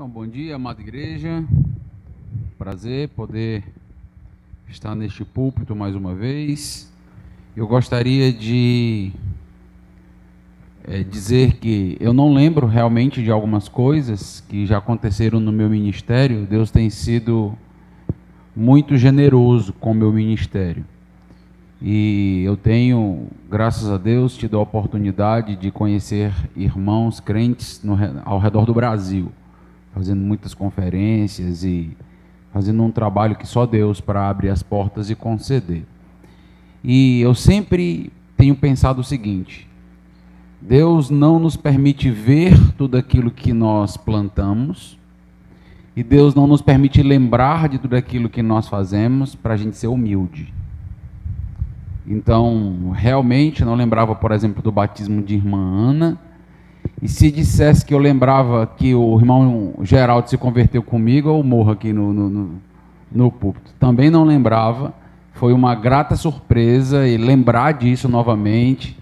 Então, bom dia, amada igreja. Prazer poder estar neste púlpito mais uma vez. Eu gostaria de dizer que eu não lembro realmente de algumas coisas que já aconteceram no meu ministério. Deus tem sido muito generoso com o meu ministério. E eu tenho, graças a Deus, tido a oportunidade de conhecer irmãos crentes ao redor do Brasil, fazendo muitas conferências e fazendo um trabalho que só Deus para abrir as portas e conceder. E eu sempre tenho pensado o seguinte: Deus não nos permite ver tudo aquilo que nós plantamos, e Deus não nos permite lembrar de tudo aquilo que nós fazemos para a gente ser humilde. Então, realmente, não lembrava, por exemplo, do batismo de irmã Ana. E se dissesse que eu lembrava que o irmão Geraldo se converteu comigo, eu morro aqui no púlpito. Também não lembrava. Foi uma grata surpresa e lembrar disso novamente.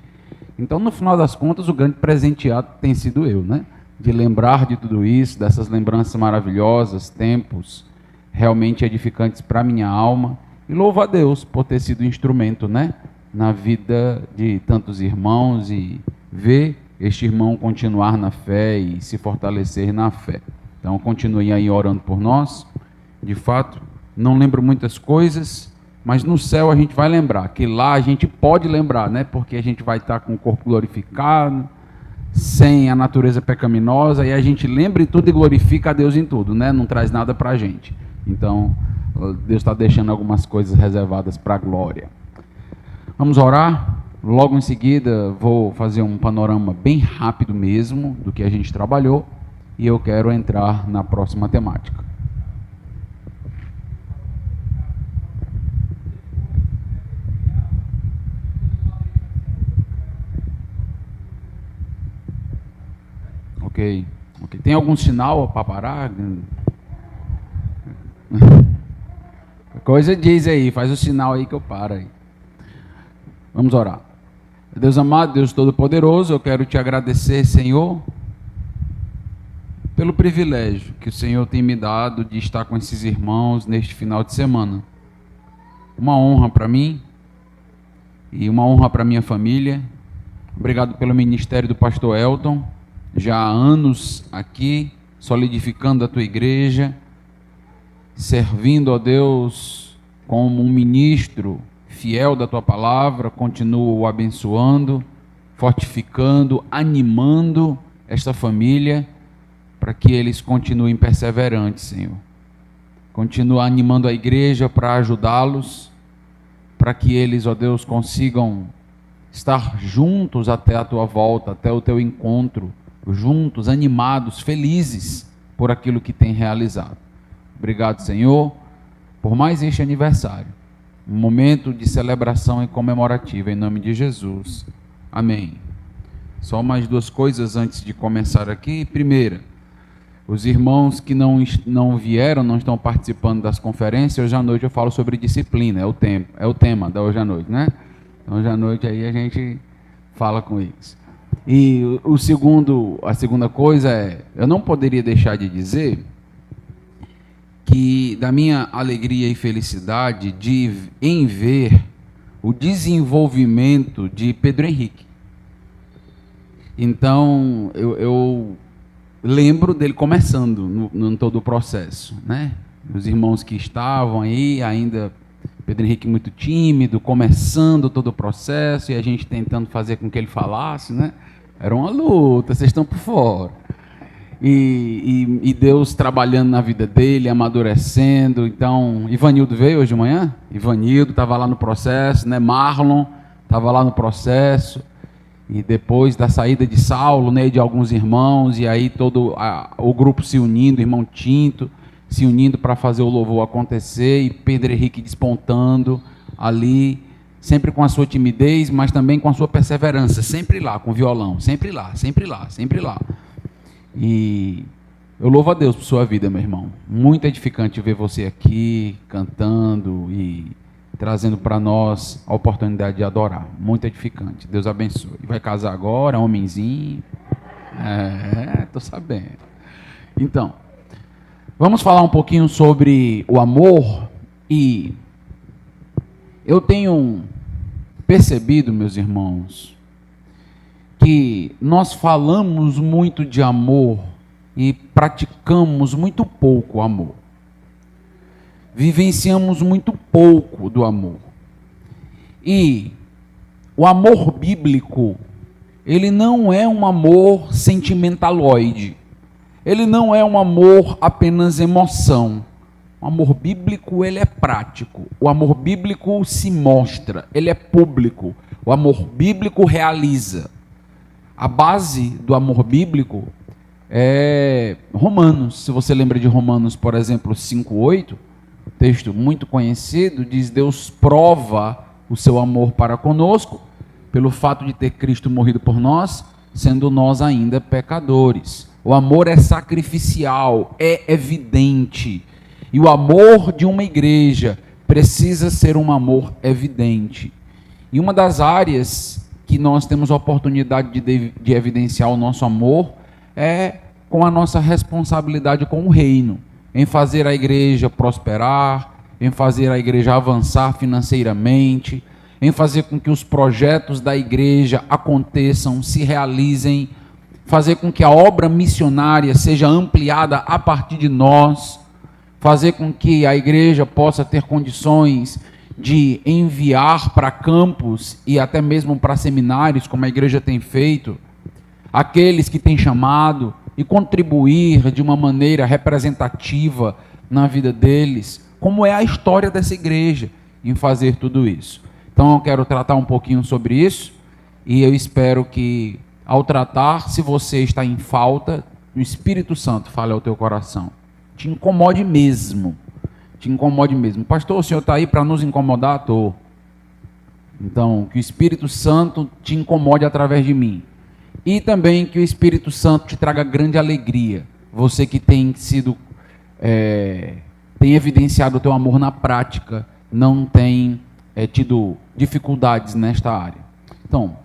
Então, no final das contas, o grande presenteado tem sido eu, né? De lembrar de tudo isso, dessas lembranças maravilhosas, tempos realmente edificantes para a minha alma. E louvo a Deus por ter sido instrumento, né, na vida de tantos irmãos e ver este irmão continuar na fé e se fortalecer na fé. Então, continue aí orando por nós. De fato, não lembro muitas coisas, mas no céu a gente vai lembrar, que lá a gente pode lembrar, né, porque a gente vai estar com o corpo glorificado, sem a natureza pecaminosa, e a gente lembra em tudo e glorifica a Deus em tudo, né, não traz nada para a gente. Então, Deus está deixando algumas coisas reservadas para a glória. Vamos orar. Logo em seguida vou fazer um panorama bem rápido mesmo do que a gente trabalhou e eu quero entrar na próxima temática. Ok. Tem algum sinal para parar? Coisa diz aí, faz o sinal aí que eu paro aí. Vamos orar. Deus amado, Deus Todo-Poderoso, eu quero te agradecer, Senhor, pelo privilégio que o Senhor tem me dado de estar com esses irmãos neste final de semana. Uma honra para mim e uma honra para minha família. Obrigado pelo ministério do pastor Elton, já há anos aqui, solidificando a tua igreja, servindo a Deus como um ministro fiel da tua palavra. Continua o abençoando, fortificando, animando esta família, para que eles continuem perseverantes, Senhor. Continua animando a igreja para ajudá-los, para que eles, ó Deus, consigam estar juntos até a tua volta, até o teu encontro, juntos, animados, felizes por aquilo que tem realizado. Obrigado, Senhor, por mais este aniversário, um momento de celebração e comemorativa, em nome de Jesus. Amém. Só mais duas coisas antes de começar aqui. Primeira, os irmãos que não vieram, não estão participando das conferências, hoje à noite eu falo sobre disciplina, é o tema da hoje à noite, né? Então, hoje à noite aí a gente fala com eles. E a segunda coisa é, eu não poderia deixar de dizer que da minha alegria e felicidade em ver o desenvolvimento de Pedro Henrique. Então, eu lembro dele começando no todo o processo, né? Os irmãos que estavam aí, ainda Pedro Henrique muito tímido, começando todo o processo, e a gente tentando fazer com que ele falasse, né? Era uma luta, vocês estão por fora. E Deus trabalhando na vida dele, amadurecendo. Então, Ivanildo veio hoje de manhã? Ivanildo estava lá no processo, né? Marlon estava lá no processo. E depois da saída de Saulo, né, de alguns irmãos, e aí todo o grupo se unindo, irmão Tinto se unindo para fazer o louvor acontecer, e Pedro Henrique despontando ali, sempre com a sua timidez, mas também com a sua perseverança, sempre lá com o violão, sempre lá, sempre lá, sempre lá. E eu louvo a Deus por sua vida, meu irmão. Muito edificante ver você aqui cantando e trazendo para nós a oportunidade de adorar. Muito edificante. Deus abençoe. Vai casar agora, homenzinho. Tô sabendo. Então, Vamos falar um pouquinho sobre o amor, e eu tenho percebido, meus irmãos, que nós falamos muito de amor e praticamos muito pouco o amor. Vivenciamos muito pouco do amor. E o amor bíblico, ele não é um amor sentimentaloide. Ele não é um amor apenas emoção. O amor bíblico, ele é prático. O amor bíblico se mostra, ele é público. O amor bíblico realiza. A base do amor bíblico é Romanos. Se você lembra de Romanos, por exemplo, 5:8, texto muito conhecido, diz: Deus prova o seu amor para conosco pelo fato de ter Cristo morrido por nós, sendo nós ainda pecadores. O amor é sacrificial, é evidente. E o amor de uma igreja precisa ser um amor evidente. E uma das áreas que nós temos a oportunidade de evidenciar o nosso amor é com a nossa responsabilidade com o reino, em fazer a igreja prosperar, em fazer a igreja avançar financeiramente, em fazer com que os projetos da igreja aconteçam, se realizem, fazer com que a obra missionária seja ampliada a partir de nós, fazer com que a igreja possa ter condições de enviar para campos e até mesmo para seminários, como a igreja tem feito, aqueles que tem chamado, e contribuir de uma maneira representativa na vida deles, como é a história dessa igreja em fazer tudo isso. Então eu quero tratar um pouquinho sobre isso, e eu espero que ao tratar, se você está em falta, o Espírito Santo fale ao teu coração. Te incomode mesmo. Te incomode mesmo. Pastor, o senhor está aí para nos incomodar? Estou. Então, que o Espírito Santo te incomode através de mim. E também que o Espírito Santo te traga grande alegria. Você que tem sido, tem evidenciado o teu amor na prática, não tem tido dificuldades nesta área. Então,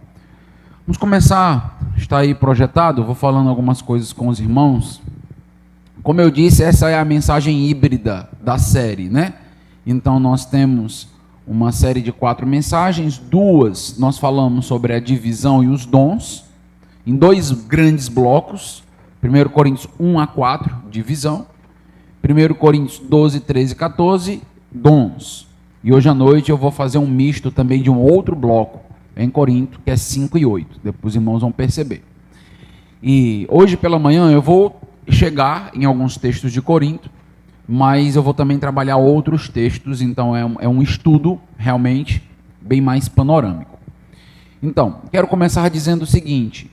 vamos começar. Está aí projetado, vou falando algumas coisas com os irmãos. Como eu disse, essa é a mensagem híbrida da série, né? Então nós temos uma série de 4 mensagens, 2 nós falamos sobre a divisão e os dons, em 2 grandes blocos, 1 Coríntios 1-4, divisão, 1 Coríntios 12, 13 e 14, dons. E hoje à noite eu vou fazer um misto também de um outro bloco, em Corinto, que é 5 e 8, depois os irmãos vão perceber. E hoje pela manhã eu vou chegar em alguns textos de Corinto, mas eu vou também trabalhar outros textos, então é um estudo realmente bem mais panorâmico. Então, quero começar dizendo o seguinte,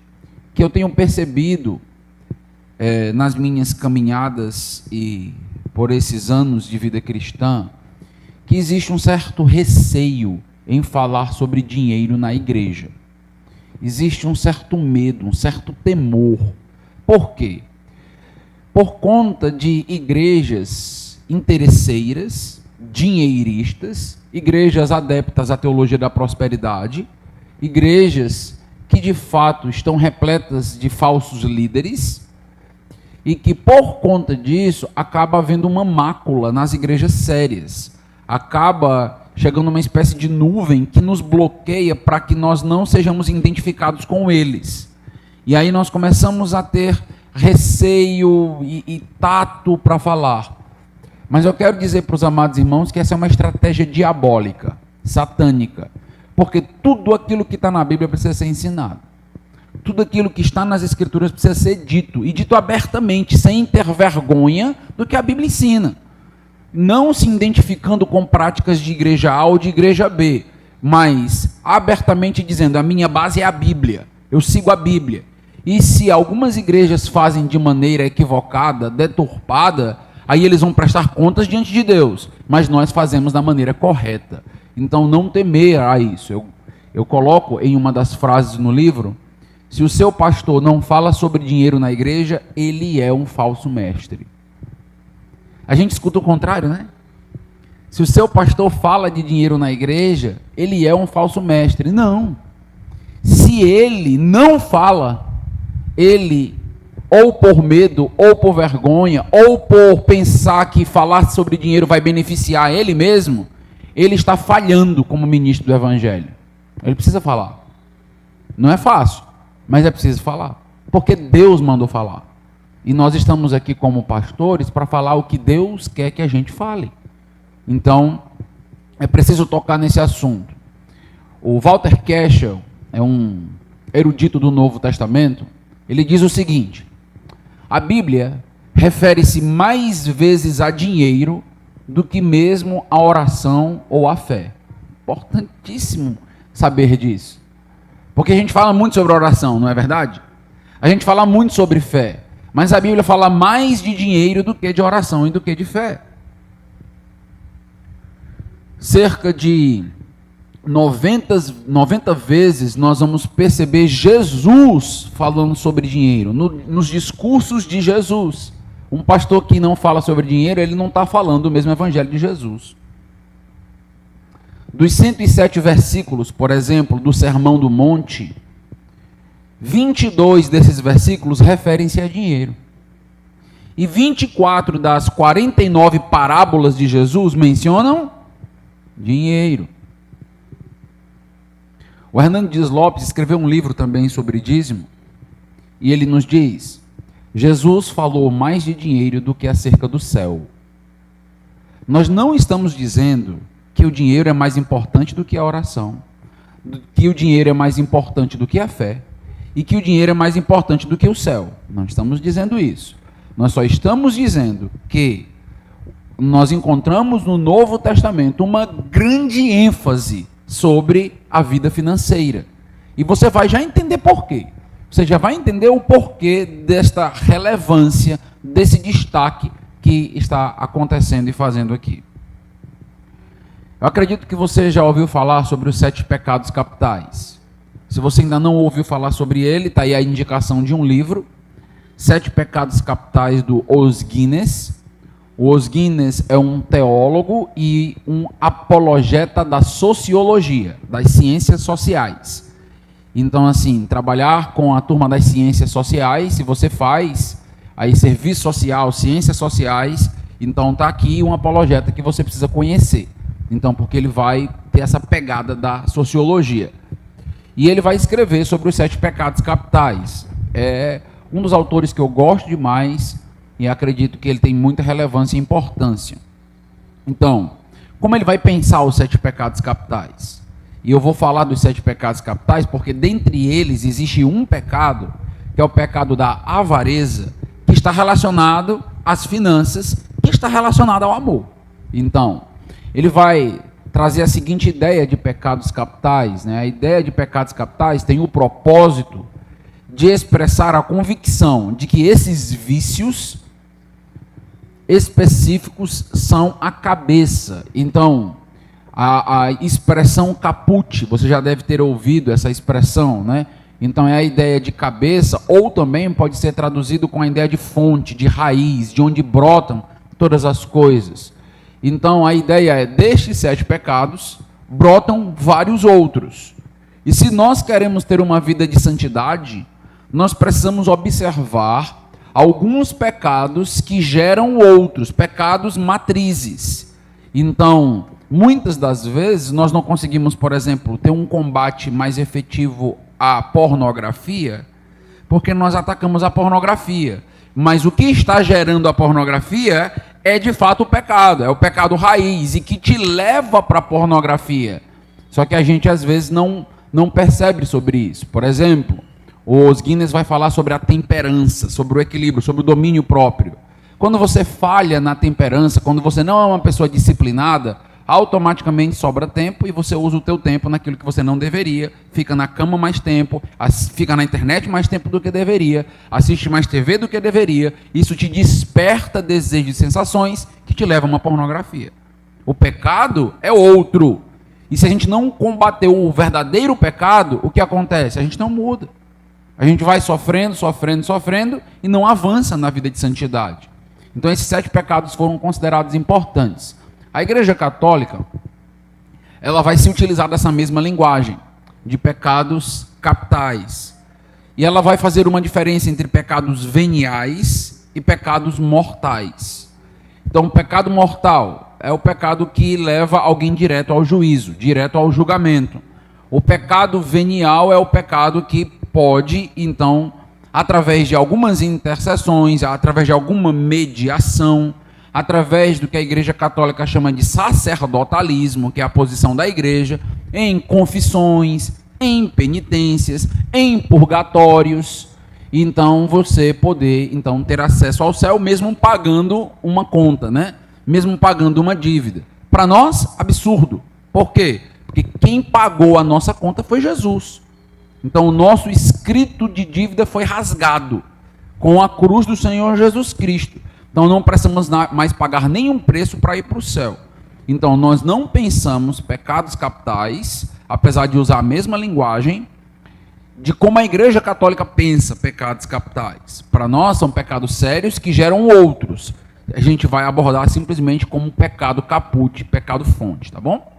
que eu tenho percebido nas minhas caminhadas e por esses anos de vida cristã, que existe um certo receio em falar sobre dinheiro na igreja. Existe um certo medo, um certo temor. Por quê? Por conta de igrejas interesseiras, dinheiristas, igrejas adeptas à teologia da prosperidade, igrejas que de fato estão repletas de falsos líderes e que por conta disso acaba havendo uma mácula nas igrejas sérias, acaba chegando uma espécie de nuvem que nos bloqueia para que nós não sejamos identificados com eles. E aí nós começamos a ter receio e tato para falar. Mas eu quero dizer para os amados irmãos que essa é uma estratégia diabólica, satânica, porque tudo aquilo que está na Bíblia precisa ser ensinado. Tudo aquilo que está nas Escrituras precisa ser dito, e dito abertamente, sem ter vergonha do que a Bíblia ensina. Não se identificando com práticas de igreja A ou de igreja B, mas abertamente dizendo, a minha base é a Bíblia, eu sigo a Bíblia. E se algumas igrejas fazem de maneira equivocada, deturpada, aí eles vão prestar contas diante de Deus, mas nós fazemos da maneira correta. Então não temer a isso. Eu coloco em uma das frases no livro, se o seu pastor não fala sobre dinheiro na igreja, ele é um falso mestre. A gente escuta o contrário, né? Se o seu pastor fala de dinheiro na igreja, ele é um falso mestre. Não. Se ele não fala, ele ou por medo, ou por vergonha, ou por pensar que falar sobre dinheiro vai beneficiar ele mesmo, ele está falhando como ministro do Evangelho. Ele precisa falar. Não é fácil, mas é preciso falar, porque Deus mandou falar. E nós estamos aqui como pastores para falar o que Deus quer que a gente fale. Então, é preciso tocar nesse assunto. O Walter Cashel é um erudito do Novo Testamento. Ele diz o seguinte: a Bíblia refere-se mais vezes a dinheiro do que mesmo a oração ou a fé. Importantíssimo saber disso. Porque a gente fala muito sobre oração, não é verdade? A gente fala muito sobre fé. Mas a Bíblia fala mais de dinheiro do que de oração e do que de fé. Cerca de 90 vezes nós vamos perceber Jesus falando sobre dinheiro, nos discursos de Jesus. Um pastor que não fala sobre dinheiro, ele não está falando o mesmo evangelho de Jesus. Dos 107 versículos, por exemplo, do Sermão do Monte, 22 desses versículos referem-se a dinheiro. E 24 das 49 parábolas de Jesus mencionam dinheiro. O Hernando Dias Lopes escreveu um livro também sobre dízimo, e ele nos diz: Jesus falou mais de dinheiro do que acerca do céu. Nós não estamos dizendo que o dinheiro é mais importante do que a oração, que o dinheiro é mais importante do que a fé, e que o dinheiro é mais importante do que o céu. Não estamos dizendo isso. Nós só estamos dizendo que nós encontramos no Novo Testamento uma grande ênfase sobre a vida financeira. E você vai já entender por quê. Você já vai entender o porquê desta relevância, desse destaque que está acontecendo e fazendo aqui. Eu acredito que você já ouviu falar sobre os 7 pecados capitais. Se você ainda não ouviu falar sobre ele, está aí a indicação de um livro, 7 pecados capitais, do Os Guinness. O Os Guinness é um teólogo e um apologeta da sociologia, das ciências sociais. Então, assim, trabalhar com a turma das ciências sociais, se você faz aí serviço social, ciências sociais, então está aqui um apologeta que você precisa conhecer. Então, porque ele vai ter essa pegada da sociologia. E ele vai escrever sobre os 7 pecados capitais. É um dos autores que eu gosto demais e acredito que ele tem muita relevância e importância. Então, como ele vai pensar os 7 pecados capitais? E eu vou falar dos 7 pecados capitais porque dentre eles existe um pecado, que é o pecado da avareza, que está relacionado às finanças, que está relacionado ao amor. Então, ele vai trazer a seguinte ideia de pecados capitais, né? A ideia de pecados capitais tem o propósito de expressar a convicção de que esses vícios específicos são a cabeça. Então, a expressão caput, você já deve ter ouvido essa expressão, né? Então é a ideia de cabeça, ou também pode ser traduzido com a ideia de fonte, de raiz, de onde brotam todas as coisas. Então a ideia é, destes 7 pecados, brotam vários outros. E se nós queremos ter uma vida de santidade, nós precisamos observar alguns pecados que geram outros, pecados matrizes. Então, muitas das vezes, nós não conseguimos, por exemplo, ter um combate mais efetivo à pornografia, porque nós atacamos a pornografia. Mas o que está gerando a pornografia é de fato o pecado, é o pecado raiz, e que te leva para a pornografia. Só que a gente às vezes não percebe sobre isso. Por exemplo, os Guinness vai falar sobre a temperança, sobre o equilíbrio, sobre o domínio próprio. Quando você falha na temperança, quando você não é uma pessoa disciplinada, automaticamente sobra tempo e você usa o teu tempo naquilo que você não deveria, fica na cama mais tempo, fica na internet mais tempo do que deveria, assiste mais TV do que deveria, isso te desperta desejo de sensações que te levam a uma pornografia. O pecado é outro. E se a gente não combater o verdadeiro pecado, o que acontece? A gente não muda. A gente vai sofrendo e não avança na vida de santidade. Então esses 7 pecados foram considerados importantes. A Igreja Católica, ela vai se utilizar dessa mesma linguagem, de pecados capitais. E ela vai fazer uma diferença entre pecados veniais e pecados mortais. Então, o pecado mortal é o pecado que leva alguém direto ao juízo, direto ao julgamento. O pecado venial é o pecado que pode, então, através de algumas intercessões, através de alguma mediação, através do que a Igreja Católica chama de sacerdotalismo, que é a posição da Igreja, em confissões, em penitências, em purgatórios, então você poder então ter acesso ao céu mesmo pagando uma conta, né? Mesmo pagando uma dívida. Para nós, absurdo. Por quê? Porque quem pagou a nossa conta foi Jesus. Então o nosso escrito de dívida foi rasgado com a cruz do Senhor Jesus Cristo. Então não precisamos mais pagar nenhum preço para ir para o céu. Então nós não pensamos pecados capitais, apesar de usar a mesma linguagem, de como a Igreja Católica pensa pecados capitais. Para nós são pecados sérios que geram outros. A gente vai abordar simplesmente como pecado caput, pecado fonte, tá bom?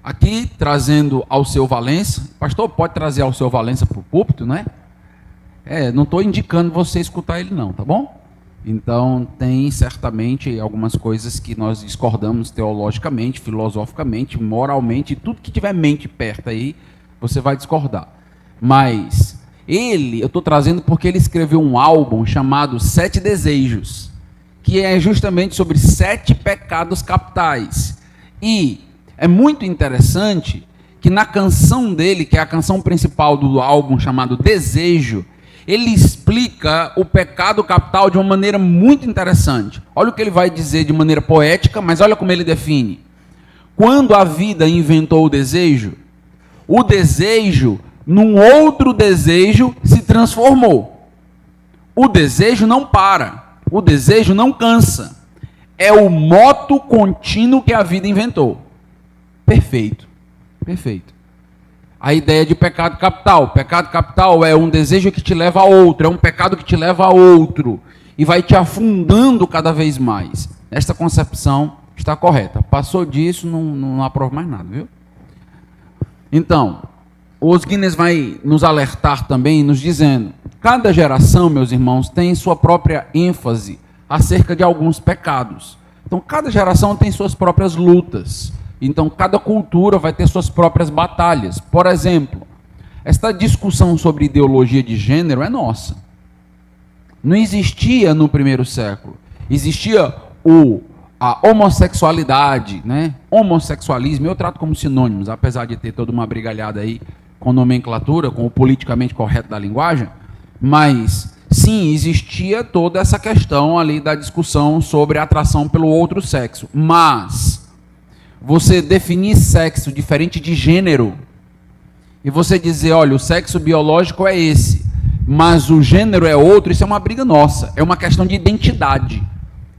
Aqui trazendo ao seu Valença, pastor, pode trazer ao seu Valença para o púlpito, né? Não estou indicando você escutar ele não, tá bom? Então, tem certamente algumas coisas que nós discordamos teologicamente, filosoficamente, moralmente, tudo que tiver mente perto aí, você vai discordar. Mas, eu estou trazendo porque ele escreveu um álbum chamado 7 Desejos, que é justamente sobre 7 pecados capitais. E é muito interessante que na canção dele, que é a canção principal do álbum chamado Desejo, ele explica o pecado capital de uma maneira muito interessante. Olha o que ele vai dizer de maneira poética, mas olha como ele define. Quando a vida inventou o desejo, num outro desejo, se transformou. O desejo não para, o desejo não cansa. É o moto contínuo que a vida inventou. Perfeito, perfeito. A ideia de pecado capital. Pecado capital é um desejo que te leva a outro, é um pecado que te leva a outro e vai te afundando cada vez mais. Esta concepção está correta. Passou disso, não aprovo mais nada, viu? Então, Os Guinness vai nos alertar também, nos dizendo, cada geração, meus irmãos, tem sua própria ênfase acerca de alguns pecados. Então, cada geração tem suas próprias lutas. Então, cada cultura vai ter suas próprias batalhas. Por exemplo, esta discussão sobre ideologia de gênero é nossa. Não existia no primeiro século. Existia a homossexualidade, né? Homossexualismo, eu trato como sinônimos, apesar de ter toda uma brigalhada aí com nomenclatura, com o politicamente correto da linguagem, mas sim, existia toda essa questão ali da discussão sobre a atração pelo outro sexo. Mas você definir sexo diferente de gênero e você dizer, olha, o sexo biológico é esse, mas o gênero é outro, isso é uma briga nossa, é uma questão de identidade.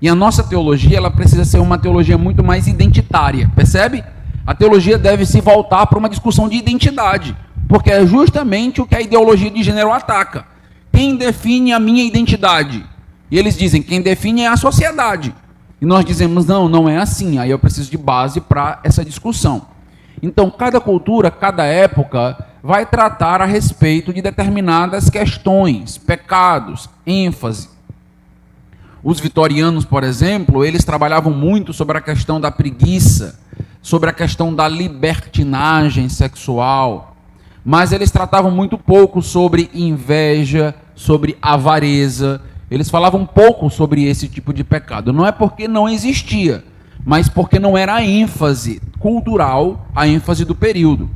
E a nossa teologia, ela precisa ser uma teologia muito mais identitária, percebe? A teologia deve se voltar para uma discussão de identidade, porque é justamente o que a ideologia de gênero ataca. Quem define a minha identidade? E eles dizem, quem define é a sociedade. E nós dizemos, não é assim. Aí eu preciso de base para essa discussão. Então, cada cultura, cada época, vai tratar a respeito de determinadas questões, pecados, ênfase. Os vitorianos, por exemplo, eles trabalhavam muito sobre a questão da preguiça, sobre a questão da libertinagem sexual, mas eles tratavam muito pouco sobre inveja, sobre avareza. Eles falavam pouco sobre esse tipo de pecado. Não é porque não existia, mas porque não era a ênfase cultural, a ênfase do período.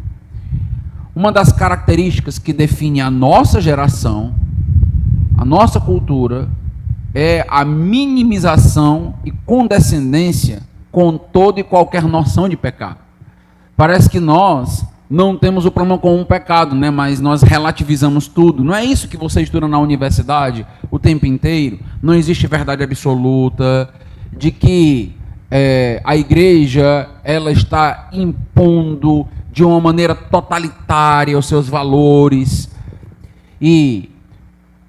Uma das características que define a nossa geração, a nossa cultura, é a minimização e condescendência com toda e qualquer noção de pecado. Parece que nós não temos o problema com um pecado, né? Mas nós relativizamos tudo. Não é isso que você estuda na universidade o tempo inteiro? Não existe verdade absoluta, de que a igreja ela está impondo de uma maneira totalitária os seus valores. E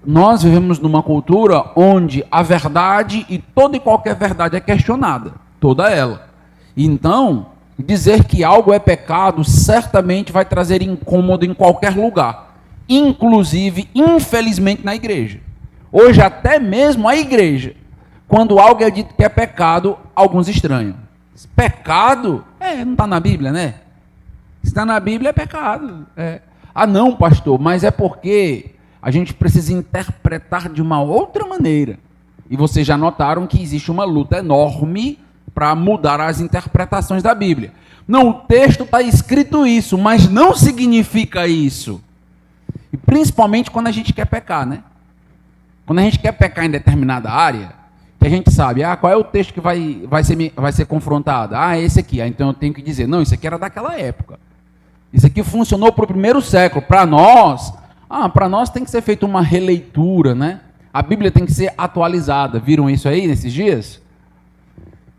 nós vivemos numa cultura onde a verdade e toda e qualquer verdade é questionada, toda ela. Então, dizer que algo é pecado certamente vai trazer incômodo em qualquer lugar. inclusive, infelizmente, na igreja. Hoje, até mesmo a igreja, quando algo é dito que é pecado, alguns estranham. Pecado? Não está na Bíblia, né? Se está na Bíblia, é pecado. Ah, não, pastor, mas é porque a gente precisa interpretar de uma outra maneira. E vocês já notaram que existe uma luta enorme para mudar as interpretações da Bíblia. Não, o texto está escrito isso, mas não significa isso. E principalmente quando a gente quer pecar, né? Quando a gente quer pecar em determinada área, que a gente sabe, qual é o texto que vai ser confrontado? Esse aqui. Então eu tenho que dizer, não, isso aqui era daquela época. Isso aqui funcionou para o primeiro século. Para nós tem que ser feita uma releitura, né? A Bíblia tem que ser atualizada. Viram isso aí nesses dias?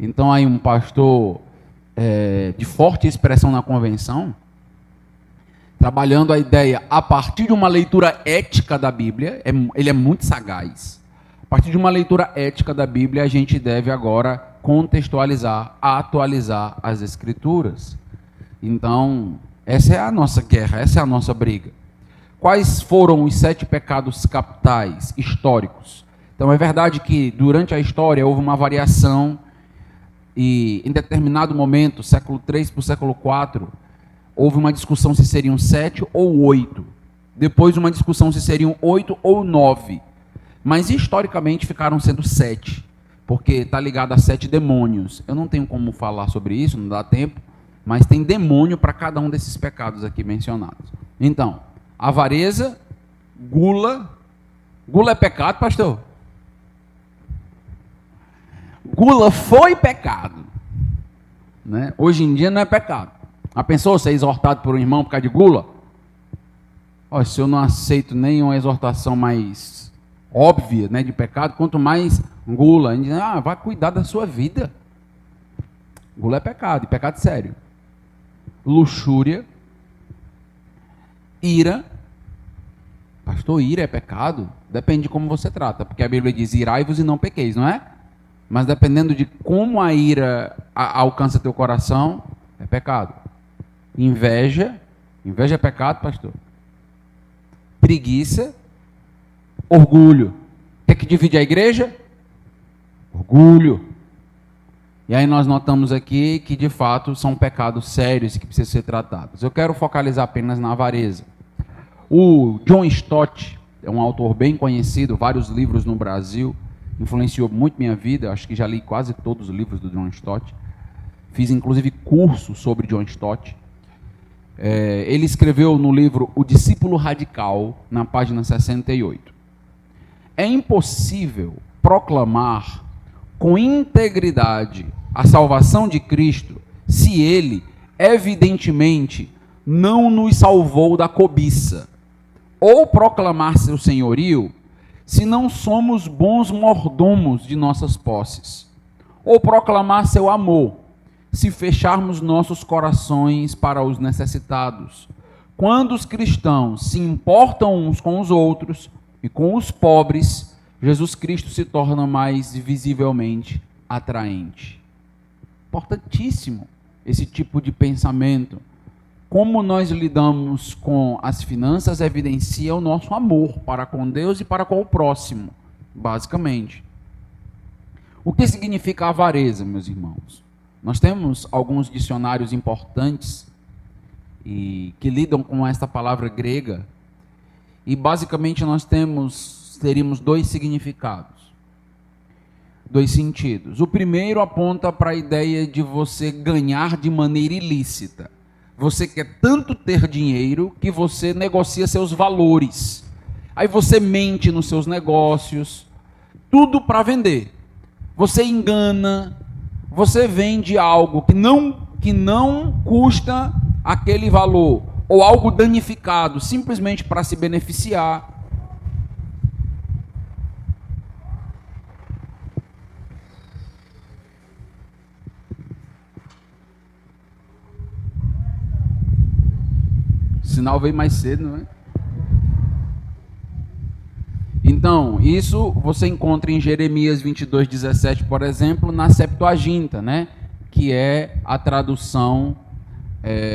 Então aí um pastor de forte expressão na convenção, trabalhando a ideia a partir de uma leitura ética da Bíblia, ele é muito sagaz. A partir de uma leitura ética da Bíblia, a gente deve agora contextualizar, atualizar as Escrituras. Então, essa é a nossa guerra, essa é a nossa briga. Quais foram os 7 pecados capitais históricos? Então, é verdade que durante a história houve uma variação e em determinado momento, século III para o século IV, houve uma discussão se seriam 7 ou 8. Depois uma discussão se seriam 8 ou 9. Mas historicamente ficaram sendo 7, porque está ligado a 7 demônios. Eu não tenho como falar sobre isso, não dá tempo, mas tem demônio para cada um desses pecados aqui mencionados. Então, avareza, gula. Gula é pecado, pastor? Gula foi pecado, né? Hoje em dia não é pecado. A pensou ser exortado por um irmão por causa de gula? Se eu não aceito nenhuma exortação mais óbvia, né, de pecado, quanto mais gula, a gente diz, vai cuidar da sua vida. Gula é pecado, e pecado sério. Luxúria, ira. Pastor, ira é pecado? Depende de como você trata, porque a Bíblia diz, irai-vos e não pequeis, não é? Mas dependendo de como a ira alcança teu coração, é pecado. Inveja é pecado, pastor? Preguiça, orgulho. O que divide a igreja? Orgulho. E aí nós notamos aqui que de fato são pecados sérios e que precisam ser tratados. Eu quero focalizar apenas na avareza. O John Stott é um autor bem conhecido, vários livros no Brasil, influenciou muito minha vida, acho que já li quase todos os livros do John Stott. Fiz inclusive curso sobre John Stott. Ele escreveu no livro O Discípulo Radical, na página 68. É impossível proclamar com integridade a salvação de Cristo se ele, evidentemente, não nos salvou da cobiça, ou proclamar seu senhorio se não somos bons mordomos de nossas posses, ou proclamar seu amor se fecharmos nossos corações para os necessitados. Quando os cristãos se importam uns com os outros e com os pobres, Jesus Cristo se torna mais visivelmente atraente. Importantíssimo esse tipo de pensamento. Como nós lidamos com as finanças evidencia o nosso amor para com Deus e para com o próximo, basicamente. O que significa avareza, meus irmãos? Nós temos alguns dicionários importantes e que lidam com esta palavra grega, e basicamente nós teríamos 2 significados, 2 sentidos. O primeiro aponta para a ideia de você ganhar de maneira ilícita. Você quer tanto ter dinheiro que você negocia seus valores. Aí você mente nos seus negócios, tudo para vender. Você engana, você vende algo que não custa aquele valor, ou algo danificado, simplesmente para se beneficiar. O sinal veio mais cedo, não é? Então, isso você encontra em Jeremias 22:17, por exemplo, na Septuaginta, né? Que é a tradução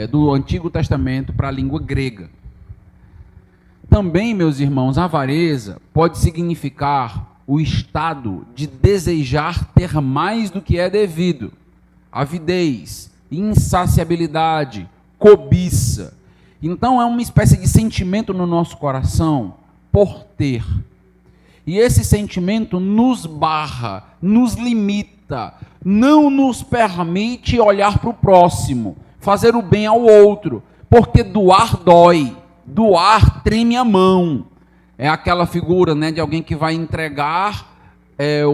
do Antigo Testamento para a língua grega. Também, meus irmãos, avareza pode significar o estado de desejar ter mais do que é devido. Avidez, insaciabilidade, cobiça. Então é uma espécie de sentimento no nosso coração por ter. E esse sentimento nos barra, nos limita, não nos permite olhar para o próximo, fazer o bem ao outro, porque doar dói, doar treme a mão. É aquela figura, né, de alguém que vai entregar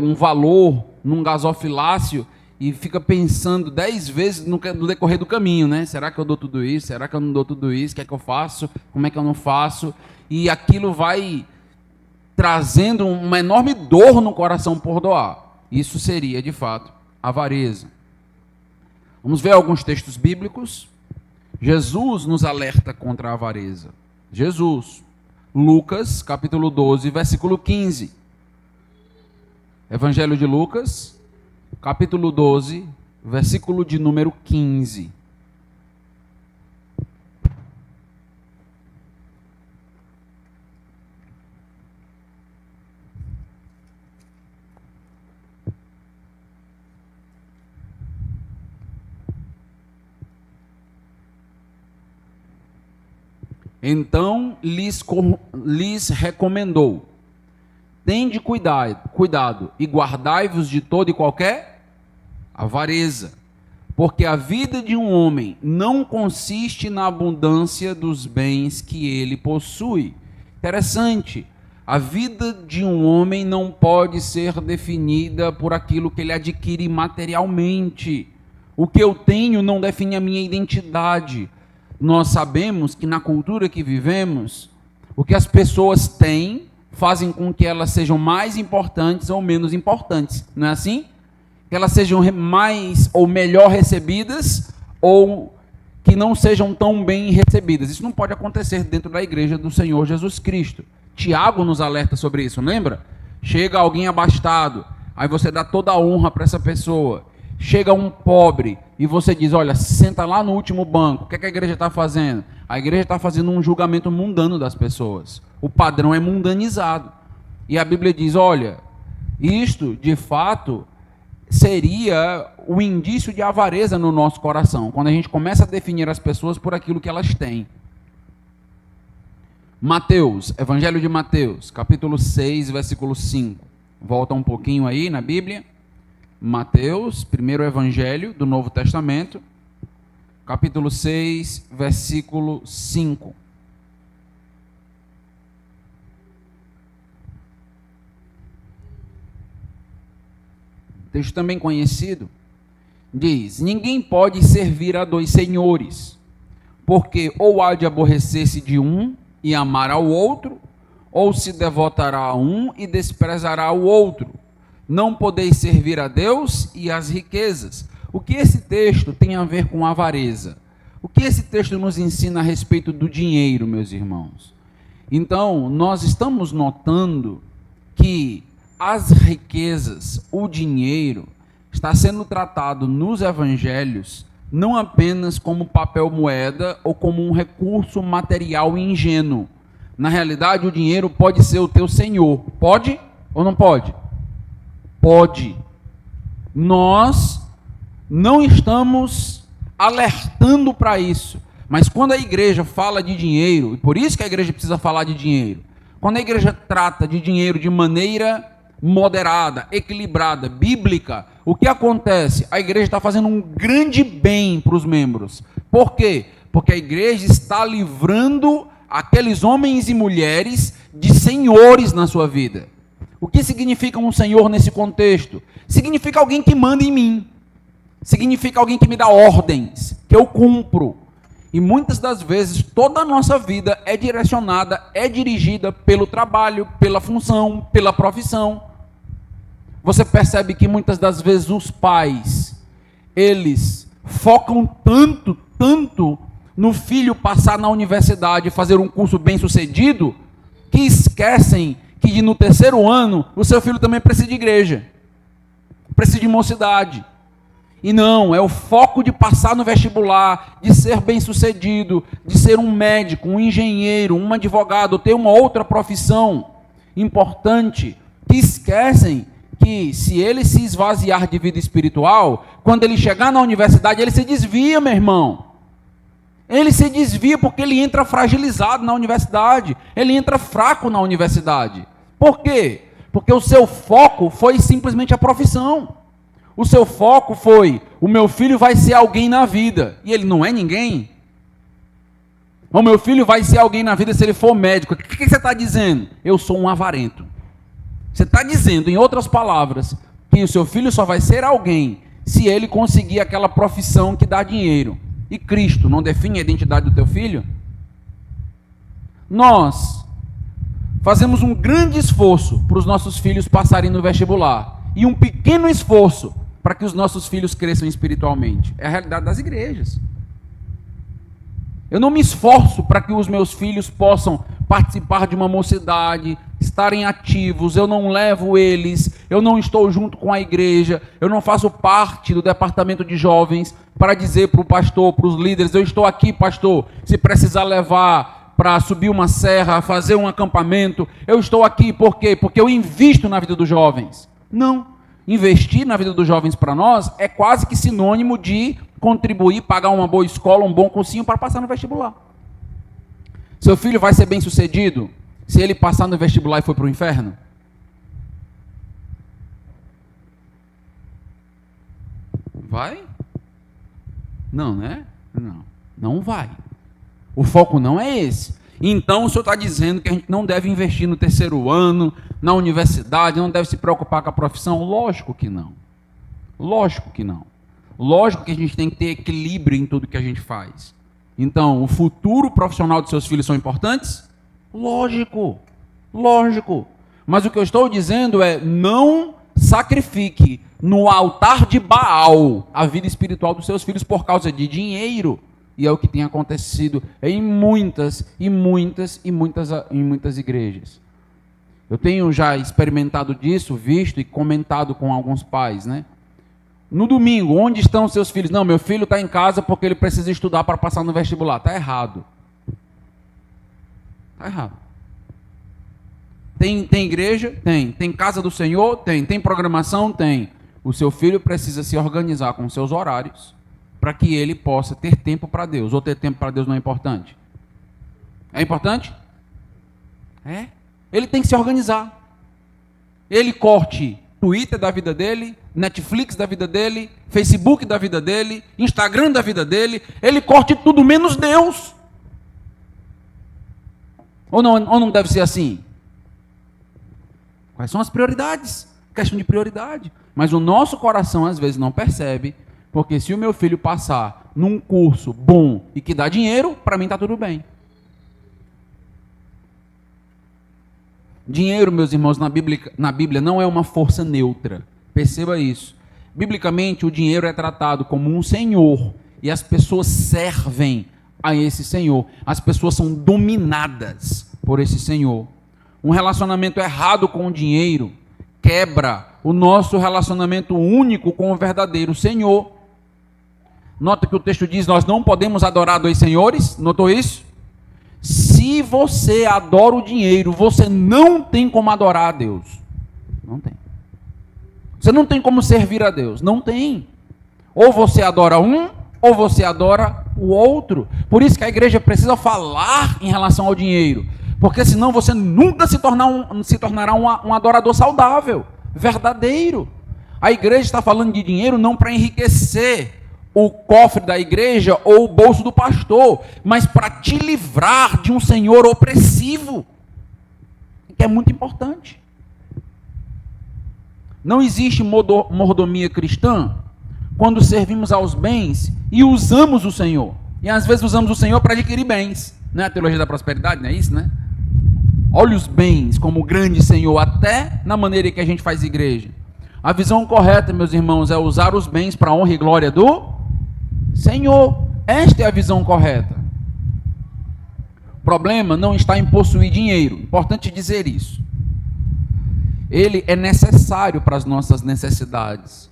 um valor num gasofilácio e fica pensando 10 vezes no decorrer do caminho, né? Será que eu dou tudo isso? Será que eu não dou tudo isso? O que é que eu faço? Como é que eu não faço? E aquilo vai trazendo uma enorme dor no coração por doar. Isso seria, de fato, avareza. Vamos ver alguns textos bíblicos. Jesus nos alerta contra a avareza. Jesus, Lucas, capítulo 12, versículo 15. Evangelho de Lucas, capítulo 12, versículo de número 15. Então lhes recomendou: tende cuidado e guardai-vos de toda e qualquer avareza, porque a vida de um homem não consiste na abundância dos bens que ele possui. Interessante, a vida de um homem não pode ser definida por aquilo que ele adquire materialmente. O que eu tenho não define a minha identidade. Nós sabemos que na cultura que vivemos, o que as pessoas têm fazem com que elas sejam mais importantes ou menos importantes, não é assim? Que elas sejam mais ou melhor recebidas ou que não sejam tão bem recebidas. Isso não pode acontecer dentro da igreja do Senhor Jesus Cristo. Tiago nos alerta sobre isso, lembra? Chega alguém abastado, aí você dá toda a honra para essa pessoa. Chega um pobre e você diz: olha, senta lá no último banco. O que a igreja está fazendo? A igreja está fazendo um julgamento mundano das pessoas. O padrão é mundanizado. E a Bíblia diz: olha, isto de fato seria o indício de avareza no nosso coração, quando a gente começa a definir as pessoas por aquilo que elas têm. Mateus, Evangelho de Mateus, capítulo 6, versículo 5. Volta um pouquinho aí na Bíblia. Mateus, primeiro evangelho do Novo Testamento, capítulo 6, versículo 5. Texto também conhecido, diz: ninguém pode servir a dois senhores, porque ou há de aborrecer-se de um e amar ao outro, ou se devotará a um e desprezará o outro. Não podeis servir a Deus e às riquezas. O que esse texto tem a ver com avareza? O que esse texto nos ensina a respeito do dinheiro, meus irmãos? Então, nós estamos notando que as riquezas, o dinheiro, está sendo tratado nos evangelhos não apenas como papel moeda ou como um recurso material ingênuo. Na realidade, o dinheiro pode ser o teu senhor. Pode ou não pode? Pode. Nós não estamos alertando para isso, mas quando a igreja fala de dinheiro, e por isso que a igreja precisa falar de dinheiro, quando a igreja trata de dinheiro de maneira moderada, equilibrada, bíblica, o que acontece? A igreja está fazendo um grande bem para os membros. Por quê? Porque a igreja está livrando aqueles homens e mulheres de senhores na sua vida. O que significa um senhor nesse contexto? Significa alguém que manda em mim. Significa alguém que me dá ordens, que eu cumpro. E muitas das vezes toda a nossa vida é direcionada, é dirigida pelo trabalho, pela função, pela profissão. Você percebe que muitas das vezes os pais, eles focam tanto no filho passar na universidade e fazer um curso bem sucedido, que esquecem que no terceiro ano o seu filho também precisa de igreja, precisa de mocidade. E não, é o foco de passar no vestibular, de ser bem-sucedido, de ser um médico, um engenheiro, um advogado, ter uma outra profissão importante, que esquecem que se ele se esvaziar de vida espiritual, quando ele chegar na universidade, ele se desvia, meu irmão. Ele se desvia porque ele entra fragilizado na universidade, ele entra fraco na universidade. Por quê? Porque o seu foco foi simplesmente a profissão. O seu foco foi, o meu filho vai ser alguém na vida, e ele não é ninguém. O meu filho vai ser alguém na vida se ele for médico. O que você está dizendo? Eu sou um avarento. Você está dizendo, em outras palavras, que o seu filho só vai ser alguém se ele conseguir aquela profissão que dá dinheiro. E Cristo não define a identidade do teu filho? Nós fazemos um grande esforço para os nossos filhos passarem no vestibular e um pequeno esforço para que os nossos filhos cresçam espiritualmente. É a realidade das igrejas. Eu não me esforço para que os meus filhos possam participar de uma mocidade, estarem ativos, eu não levo eles, eu não estou junto com a igreja, eu não faço parte do departamento de jovens para dizer para o pastor, para os líderes, eu estou aqui, pastor, se precisar levar para subir uma serra, fazer um acampamento, eu estou aqui, por quê? Porque eu invisto na vida dos jovens. Não. Investir na vida dos jovens para nós é quase que sinônimo de contribuir, pagar uma boa escola, um bom cursinho para passar no vestibular. Seu filho vai ser bem sucedido se ele passar no vestibular e for para o inferno? Vai? Não, né? Não vai. O foco não é esse. Então o senhor está dizendo que a gente não deve investir no terceiro ano, na universidade, não deve se preocupar com a profissão? Lógico que não. Lógico que não. Lógico que a gente tem que ter equilíbrio em tudo que a gente faz. Então, o futuro profissional dos seus filhos são importantes? Lógico. Lógico. Mas o que eu estou dizendo é, não sacrifique no altar de Baal a vida espiritual dos seus filhos por causa de dinheiro. E é o que tem acontecido em muitas igrejas. Eu tenho já experimentado disso, visto e comentado com alguns pais, né? No domingo, onde estão seus filhos? Não, meu filho está em casa porque ele precisa estudar para passar no vestibular. Está errado. Está errado. Tem igreja? Tem. Tem casa do Senhor? Tem. Tem programação? Tem. O seu filho precisa se organizar com seus horários para que ele possa ter tempo para Deus. Ou ter tempo para Deus não é importante? É importante? É. Ele tem que se organizar. Ele corte Twitter da vida dele, Netflix da vida dele, Facebook da vida dele, Instagram da vida dele, ele corte tudo menos Deus. Ou não deve ser assim? Quais são as prioridades? Questão de prioridade. Mas o nosso coração às vezes não percebe, porque se o meu filho passar num curso bom e que dá dinheiro, para mim está tudo bem. Dinheiro, meus irmãos, na Bíblia não é uma força neutra. Perceba isso. Biblicamente, o dinheiro é tratado como um senhor e as pessoas servem a esse senhor. As pessoas são dominadas por esse senhor. Um relacionamento errado com o dinheiro quebra o nosso relacionamento único com o verdadeiro Senhor. Nota que o texto diz, nós não podemos adorar dois senhores. Notou isso? Se você adora o dinheiro, você não tem como adorar a Deus. Não tem. Você não tem como servir a Deus. Não tem. Ou você adora um, ou você adora o outro. Por isso que a igreja precisa falar em relação ao dinheiro. Porque senão você nunca se tornará um adorador saudável, verdadeiro. A igreja está falando de dinheiro não para enriquecer o cofre da igreja ou o bolso do pastor, mas para te livrar de um senhor opressivo, que é muito importante. Não existe mordomia cristã quando servimos aos bens e usamos o Senhor. E às vezes usamos o Senhor para adquirir bens. Não é a teologia da prosperidade, não é isso, né? Olha os bens como o grande Senhor, até na maneira que a gente faz igreja. A visão correta, meus irmãos, é usar os bens para a honra e glória do Senhor. Esta é a visão correta. O problema não está em possuir dinheiro. Importante dizer isso. Ele é necessário para as nossas necessidades.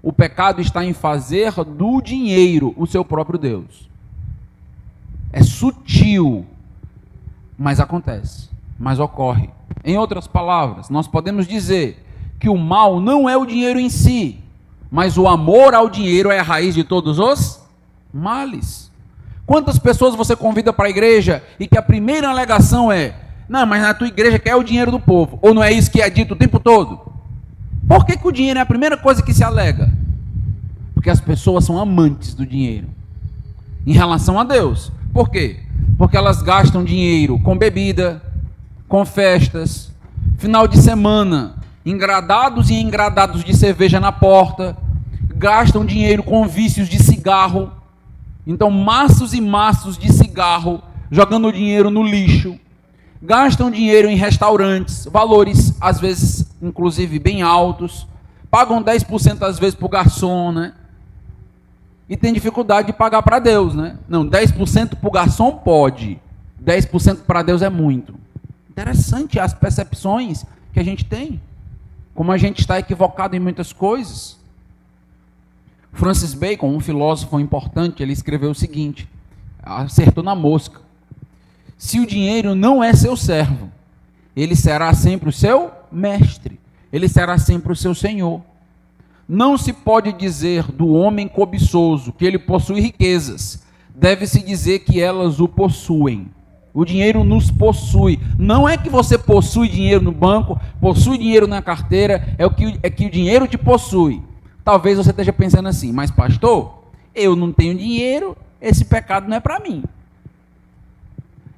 O pecado está em fazer do dinheiro o seu próprio Deus. É sutil, mas acontece, mas ocorre. Em outras palavras, nós podemos dizer que o mal não é o dinheiro em si, mas o amor ao dinheiro é a raiz de todos os males. Quantas pessoas você convida para a igreja e que a primeira alegação é: não, mas na tua igreja quer o dinheiro do povo, ou não é isso que é dito o tempo todo? Por que o dinheiro é a primeira coisa que se alega? Porque as pessoas são amantes do dinheiro em relação a Deus. Por quê? Porque elas gastam dinheiro com bebida, com festas, final de semana, engradados e engradados de cerveja na porta, gastam dinheiro com vícios de cigarro, então maços e maços de cigarro, jogando dinheiro no lixo, gastam dinheiro em restaurantes, valores às vezes inclusive bem altos, pagam 10% às vezes para o garçom, né? E tem dificuldade de pagar para Deus, né? Não, 10% para o garçom pode, 10% para Deus é muito. Interessante as percepções que a gente tem, como a gente está equivocado em muitas coisas. Francis Bacon, um filósofo importante, ele escreveu o seguinte, acertou na mosca: se o dinheiro não é seu servo, ele será sempre o seu mestre, ele será sempre o seu senhor. Não se pode dizer do homem cobiçoso que ele possui riquezas, deve-se dizer que elas o possuem. O dinheiro nos possui. Não é que você possui dinheiro no banco, possui dinheiro na carteira, é que o dinheiro te possui. Talvez você esteja pensando assim: mas pastor, eu não tenho dinheiro, esse pecado não é para mim.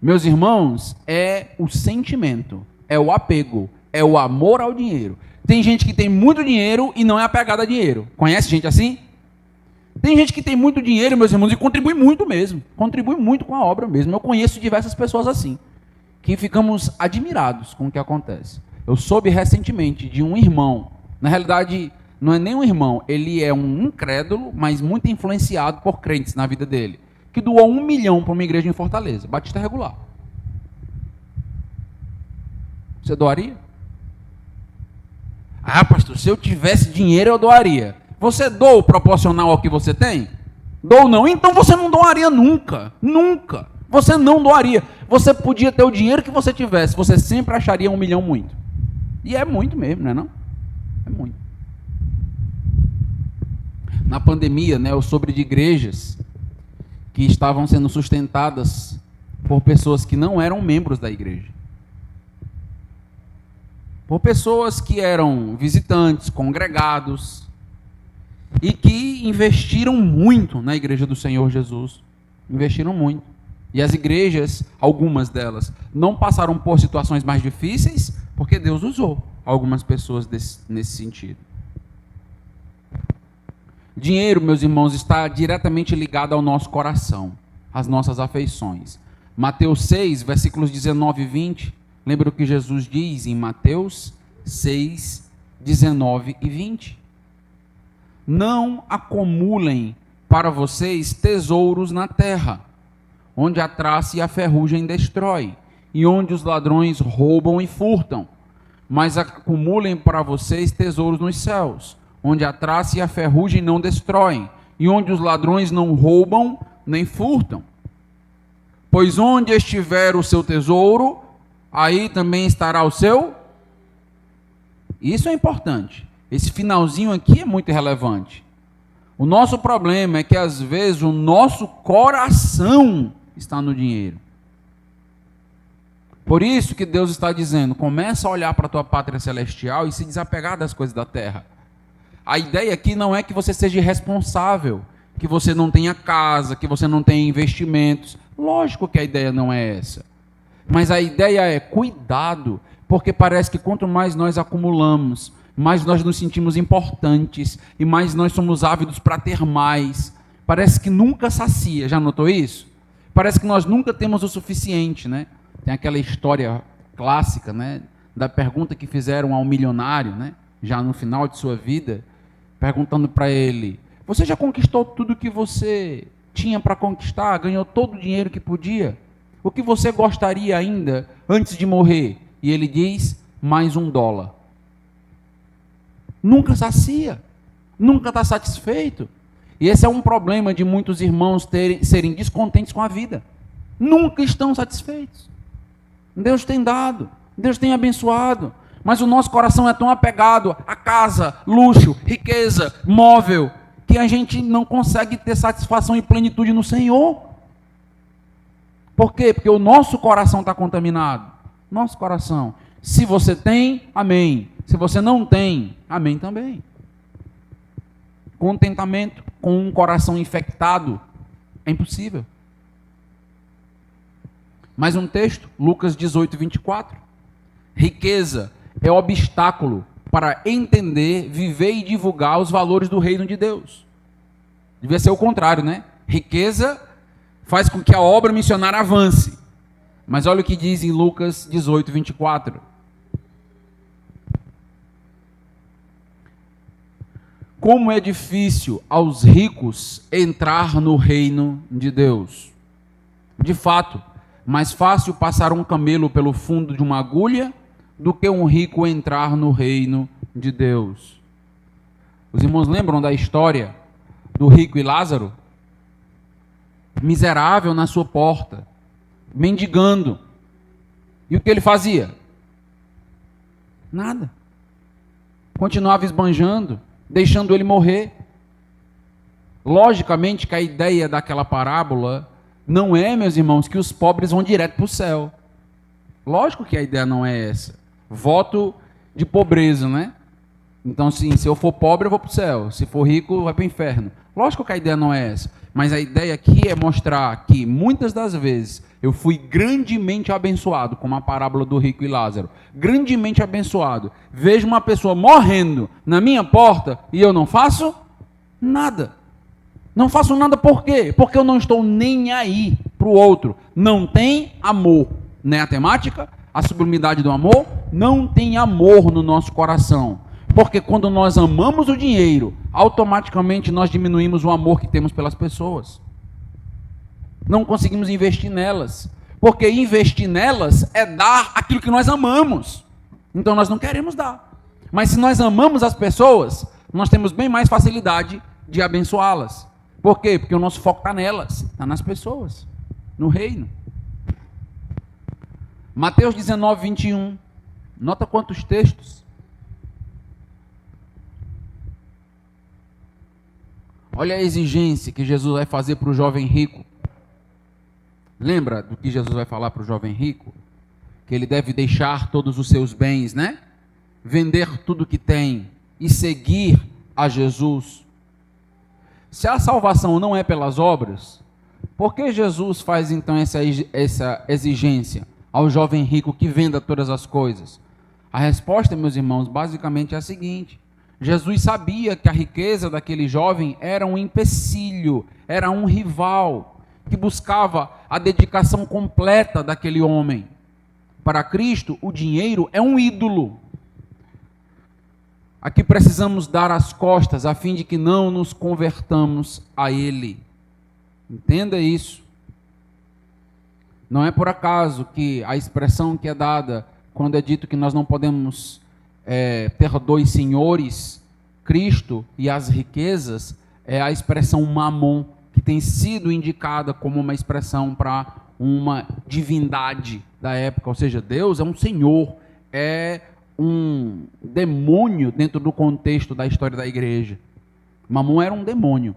Meus irmãos, é o sentimento, é o apego, é o amor ao dinheiro. Tem gente que tem muito dinheiro e não é apegada a dinheiro. Conhece gente assim? Tem gente que tem muito dinheiro, meus irmãos, e contribui muito mesmo. Contribui muito com a obra mesmo. Eu conheço diversas pessoas assim, que ficamos admirados com o que acontece. Eu soube recentemente de um irmão, na realidade não é nem um irmão, ele é um incrédulo, mas muito influenciado por crentes na vida dele, que doou 1 milhão para uma igreja em Fortaleza, batista regular. Você doaria? Ah, pastor, se eu tivesse dinheiro eu doaria. Você doa proporcional ao que você tem? Dou não? Então você não doaria nunca. Nunca. Você não doaria. Você podia ter o dinheiro que você tivesse, você sempre acharia 1 milhão muito. E é muito mesmo, não é não? É muito. Na pandemia, né, eu soube de igrejas que estavam sendo sustentadas por pessoas que não eram membros da igreja. Por pessoas que eram visitantes, congregados, e que investiram muito na igreja do Senhor Jesus. Investiram muito. E as igrejas, algumas delas, não passaram por situações mais difíceis, porque Deus usou algumas pessoas nesse sentido. Dinheiro, meus irmãos, está diretamente ligado ao nosso coração, às nossas afeições. Mateus 6, versículos 19 e 20, lembra o que Jesus diz em Mateus 6, 19 e 20? Não acumulem para vocês tesouros na terra, onde a traça e a ferrugem destrói, e onde os ladrões roubam e furtam. Mas acumulem para vocês tesouros nos céus, onde a traça e a ferrugem não destroem, e onde os ladrões não roubam nem furtam. Pois onde estiver o seu tesouro, aí também estará o seu. Isso é importante. Esse finalzinho aqui é muito relevante. O nosso problema é que às vezes o nosso coração está no dinheiro. Por isso que Deus está dizendo: começa a olhar para a tua pátria celestial e se desapegar das coisas da terra. A ideia aqui não é que você seja irresponsável, que você não tenha casa, que você não tenha investimentos. Lógico que a ideia não é essa. Mas a ideia é cuidado, porque parece que quanto mais nós acumulamos, mais nós nos sentimos importantes e mais nós somos ávidos para ter mais. Parece que nunca sacia, já notou isso? Parece que nós nunca temos o suficiente, né? Tem aquela história clássica, né, da pergunta que fizeram ao milionário, né, já no final de sua vida, perguntando para ele: você já conquistou tudo que você tinha para conquistar? Ganhou todo o dinheiro que podia? O que você gostaria ainda antes de morrer? E ele diz: mais $1. Nunca sacia. Nunca está satisfeito. E esse é um problema de muitos irmãos serem descontentes com a vida. Nunca estão satisfeitos. Deus tem dado, Deus tem abençoado, mas o nosso coração é tão apegado a casa, luxo, riqueza, móvel, que a gente não consegue ter satisfação e plenitude no Senhor. Por quê? Porque o nosso coração está contaminado. Nosso coração. Se você tem, amém. Se você não tem, amém também. Contentamento com um coração infectado é impossível. Mais um texto, Lucas 18, 24. Riqueza é obstáculo para entender, viver e divulgar os valores do reino de Deus. Devia ser o contrário, né? Riqueza faz com que a obra missionária avance. Mas olha o que diz em Lucas 18, 24. Como é difícil aos ricos entrar no reino de Deus. De fato, mais fácil passar um camelo pelo fundo de uma agulha do que um rico entrar no reino de Deus. Os irmãos lembram da história do rico e Lázaro? Miserável na sua porta, mendigando. E o que ele fazia? Nada. Continuava esbanjando, deixando ele morrer. Logicamente que a ideia daquela parábola não é, meus irmãos, que os pobres vão direto para o céu. Lógico que a ideia não é essa. Voto de pobreza, né? Então, sim, se eu for pobre, eu vou para o céu. Se for rico, vai para o inferno. Lógico que a ideia não é essa. Mas a ideia aqui é mostrar que, muitas das vezes, eu fui grandemente abençoado, como a parábola do rico e Lázaro. Grandemente abençoado. Vejo uma pessoa morrendo na minha porta e eu não faço nada. Não faço nada por quê? Porque eu não estou nem aí para o outro. Não tem amor. Né a temática? A sublimidade do amor? Não tem amor no nosso coração. Porque quando nós amamos o dinheiro, automaticamente nós diminuímos o amor que temos pelas pessoas. Não conseguimos investir nelas. Porque investir nelas é dar aquilo que nós amamos. Então nós não queremos dar. Mas se nós amamos as pessoas, nós temos bem mais facilidade de abençoá-las. Por quê? Porque o nosso foco está nelas, está nas pessoas, no reino. Mateus 19, 21. Nota quantos textos. Olha a exigência que Jesus vai fazer para o jovem rico. Lembra do que Jesus vai falar para o jovem rico? Que ele deve deixar todos os seus bens, né? Vender tudo que tem e seguir a Jesus. Se a salvação não é pelas obras, por que Jesus faz então essa exigência ao jovem rico que venda todas as coisas? A resposta, meus irmãos, basicamente é a seguinte: Jesus sabia que a riqueza daquele jovem era um empecilho, era um rival, que buscava a dedicação completa daquele homem. Para Cristo, o dinheiro é um ídolo. Aqui precisamos dar as costas a fim de que não nos convertamos a ele. Entenda isso. Não é por acaso que a expressão que é dada quando é dito que nós não podemos ter dois senhores, Cristo e as riquezas, é a expressão mamon, que tem sido indicada como uma expressão para uma divindade da época. Ou seja, Deus é um senhor, é um demônio dentro do contexto da história da igreja. Mamon era um demônio.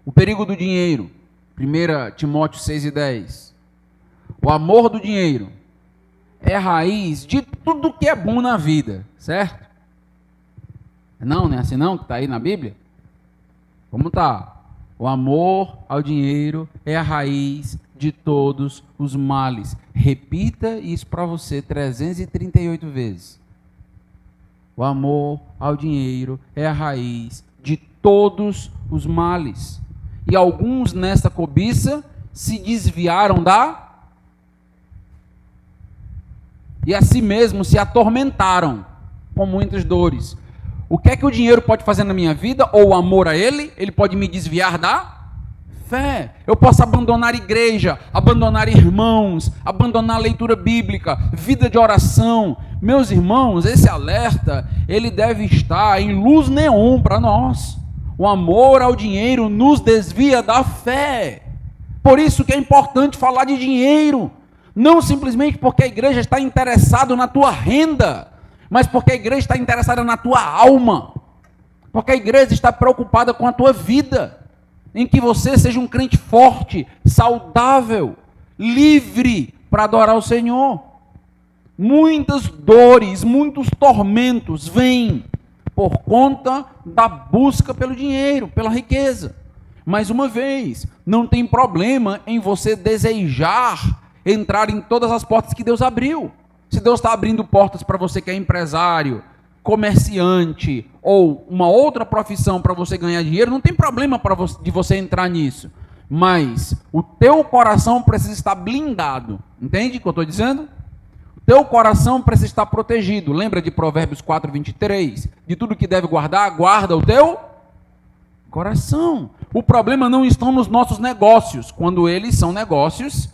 O perigo do dinheiro, 1 Timóteo 6:10. O amor do dinheiro é a raiz de tudo que é bom na vida, certo? Não é assim não, que está aí na Bíblia? Como está? O amor ao dinheiro é a raiz de todos os males. Repita isso para você 338 vezes. O amor ao dinheiro é a raiz de todos os males. E alguns nessa cobiça se desviaram e a si mesmo se atormentaram com muitas dores. O que é que o dinheiro pode fazer na minha vida? Ou o amor a ele? Ele pode me desviar da Fé. Eu posso abandonar igreja, abandonar irmãos, abandonar leitura bíblica, vida de oração. Meus irmãos, esse alerta, ele deve estar em luz neon para nós. O amor ao dinheiro nos desvia da fé. Por isso que é importante falar de dinheiro. Não simplesmente porque a igreja está interessada na tua renda, mas porque a igreja está interessada na tua alma. Porque a igreja está preocupada com a tua vida, em que você seja um crente forte, saudável, livre para adorar o Senhor. Muitas dores, muitos tormentos vêm por conta da busca pelo dinheiro, pela riqueza. Mais uma vez, não tem problema em você desejar entrar em todas as portas que Deus abriu. Se Deus está abrindo portas para você que é empresário, comerciante ou uma outra profissão para você ganhar dinheiro, não tem problema de você entrar nisso. Mas o teu coração precisa estar blindado. Entende o que eu estou dizendo? O teu coração precisa estar protegido. Lembra de Provérbios 4:23? De tudo que deve guardar, guarda o teu coração. O problema não está nos nossos negócios, quando eles são negócios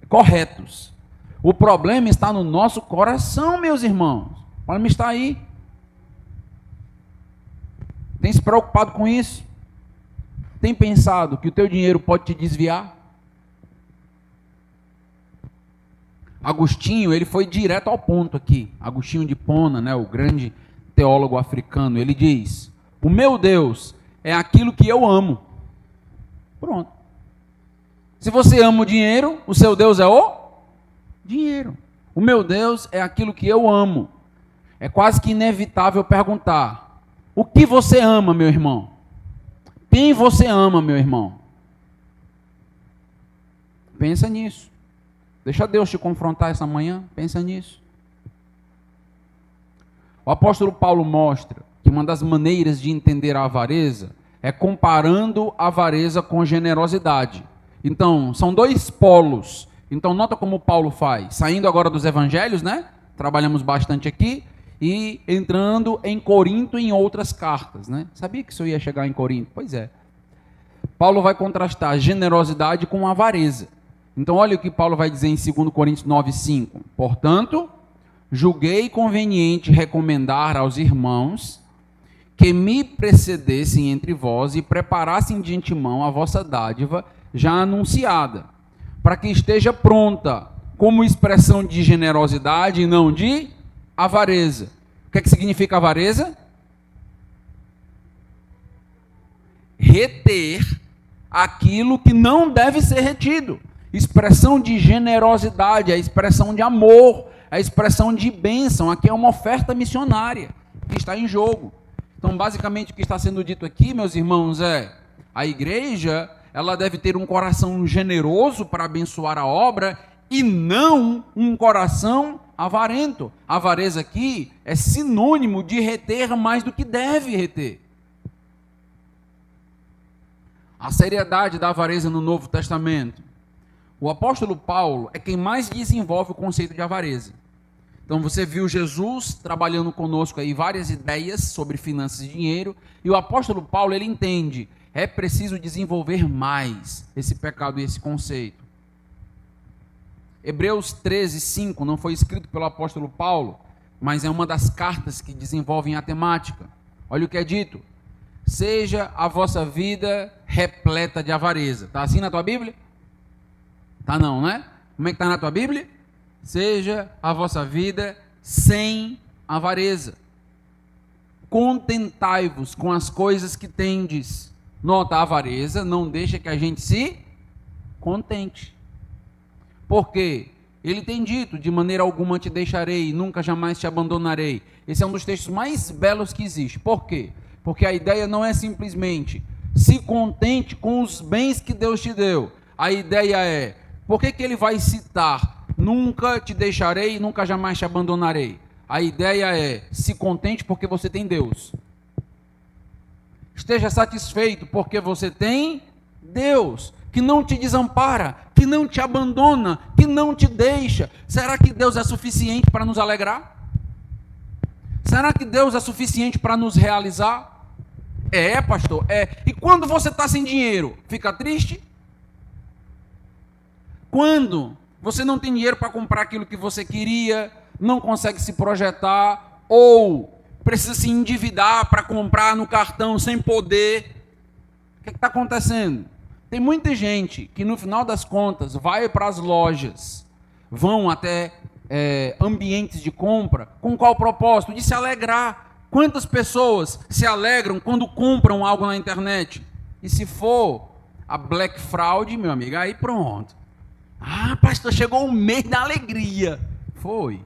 corretos. O problema está no nosso coração, meus irmãos. O problema está aí. Tem se preocupado com isso? Tem pensado que o teu dinheiro pode te desviar? Agostinho, ele foi direto ao ponto aqui. Agostinho de Hipona, né, o grande teólogo africano, ele diz: o meu Deus é aquilo que eu amo. Pronto. Se você ama o dinheiro, o seu Deus é o dinheiro. O meu Deus é aquilo que eu amo. É quase que inevitável perguntar: o que você ama, meu irmão? Quem você ama, meu irmão? Pensa nisso. Deixa Deus te confrontar essa manhã. Pensa nisso. O apóstolo Paulo mostra que uma das maneiras de entender a avareza é comparando a avareza com generosidade. Então, são dois polos. Então, nota como Paulo faz. Saindo agora dos evangelhos, né? Trabalhamos bastante aqui. E entrando em Corinto e em outras cartas, né? Sabia que isso ia chegar em Corinto? Pois é. Paulo vai contrastar generosidade com avareza. Então, olha o que Paulo vai dizer em 2 Coríntios 9:5. Portanto, julguei conveniente recomendar aos irmãos que me precedessem entre vós e preparassem de antemão a vossa dádiva já anunciada, para que esteja pronta como expressão de generosidade e não de avareza. O que é que significa avareza? Reter aquilo que não deve ser retido. Expressão de generosidade, a expressão de amor, a expressão de bênção. Aqui é uma oferta missionária que está em jogo. Então, basicamente, o que está sendo dito aqui, meus irmãos, é: a igreja, ela deve ter um coração generoso para abençoar a obra e não um coração avarento. A avareza aqui é sinônimo de reter mais do que deve reter. A seriedade da avareza no Novo Testamento. O apóstolo Paulo é quem mais desenvolve o conceito de avareza. Então você viu Jesus trabalhando conosco aí várias ideias sobre finanças e dinheiro, e o apóstolo Paulo, ele entende, é preciso desenvolver mais esse pecado e esse conceito. Hebreus 13:5 não foi escrito pelo apóstolo Paulo, mas é uma das cartas que desenvolvem a temática. Olha o que é dito: seja a vossa vida repleta de avareza. Está assim na tua Bíblia? Tá não, né? Como é que está na tua Bíblia? Seja a vossa vida sem avareza. Contentai-vos com as coisas que tendes. Nota, a avareza não deixa que a gente se contente. Porque ele tem dito: de maneira alguma te deixarei, nunca jamais te abandonarei. Esse é um dos textos mais belos que existe. Por quê? Porque a ideia não é simplesmente se contente com os bens que Deus te deu. A ideia é: por que ele vai citar nunca te deixarei, nunca jamais te abandonarei? A ideia é: se contente porque você tem Deus. Esteja satisfeito porque você tem Deus, que não te desampara, que não te abandona, que não te deixa. Será que Deus é suficiente para nos alegrar? Será que Deus é suficiente para nos realizar? É, pastor, é. E quando você está sem dinheiro, fica triste? Quando você não tem dinheiro para comprar aquilo que você queria, não consegue se projetar, ou precisa se endividar para comprar no cartão sem poder, o que está acontecendo? Tem muita gente que no final das contas vai para as lojas, vão até ambientes de compra, com qual propósito? De se alegrar. Quantas pessoas se alegram quando compram algo na internet? E se for a Black Fraud, meu amigo, aí pronto. Ah, pastor, chegou o mês da alegria. Foi.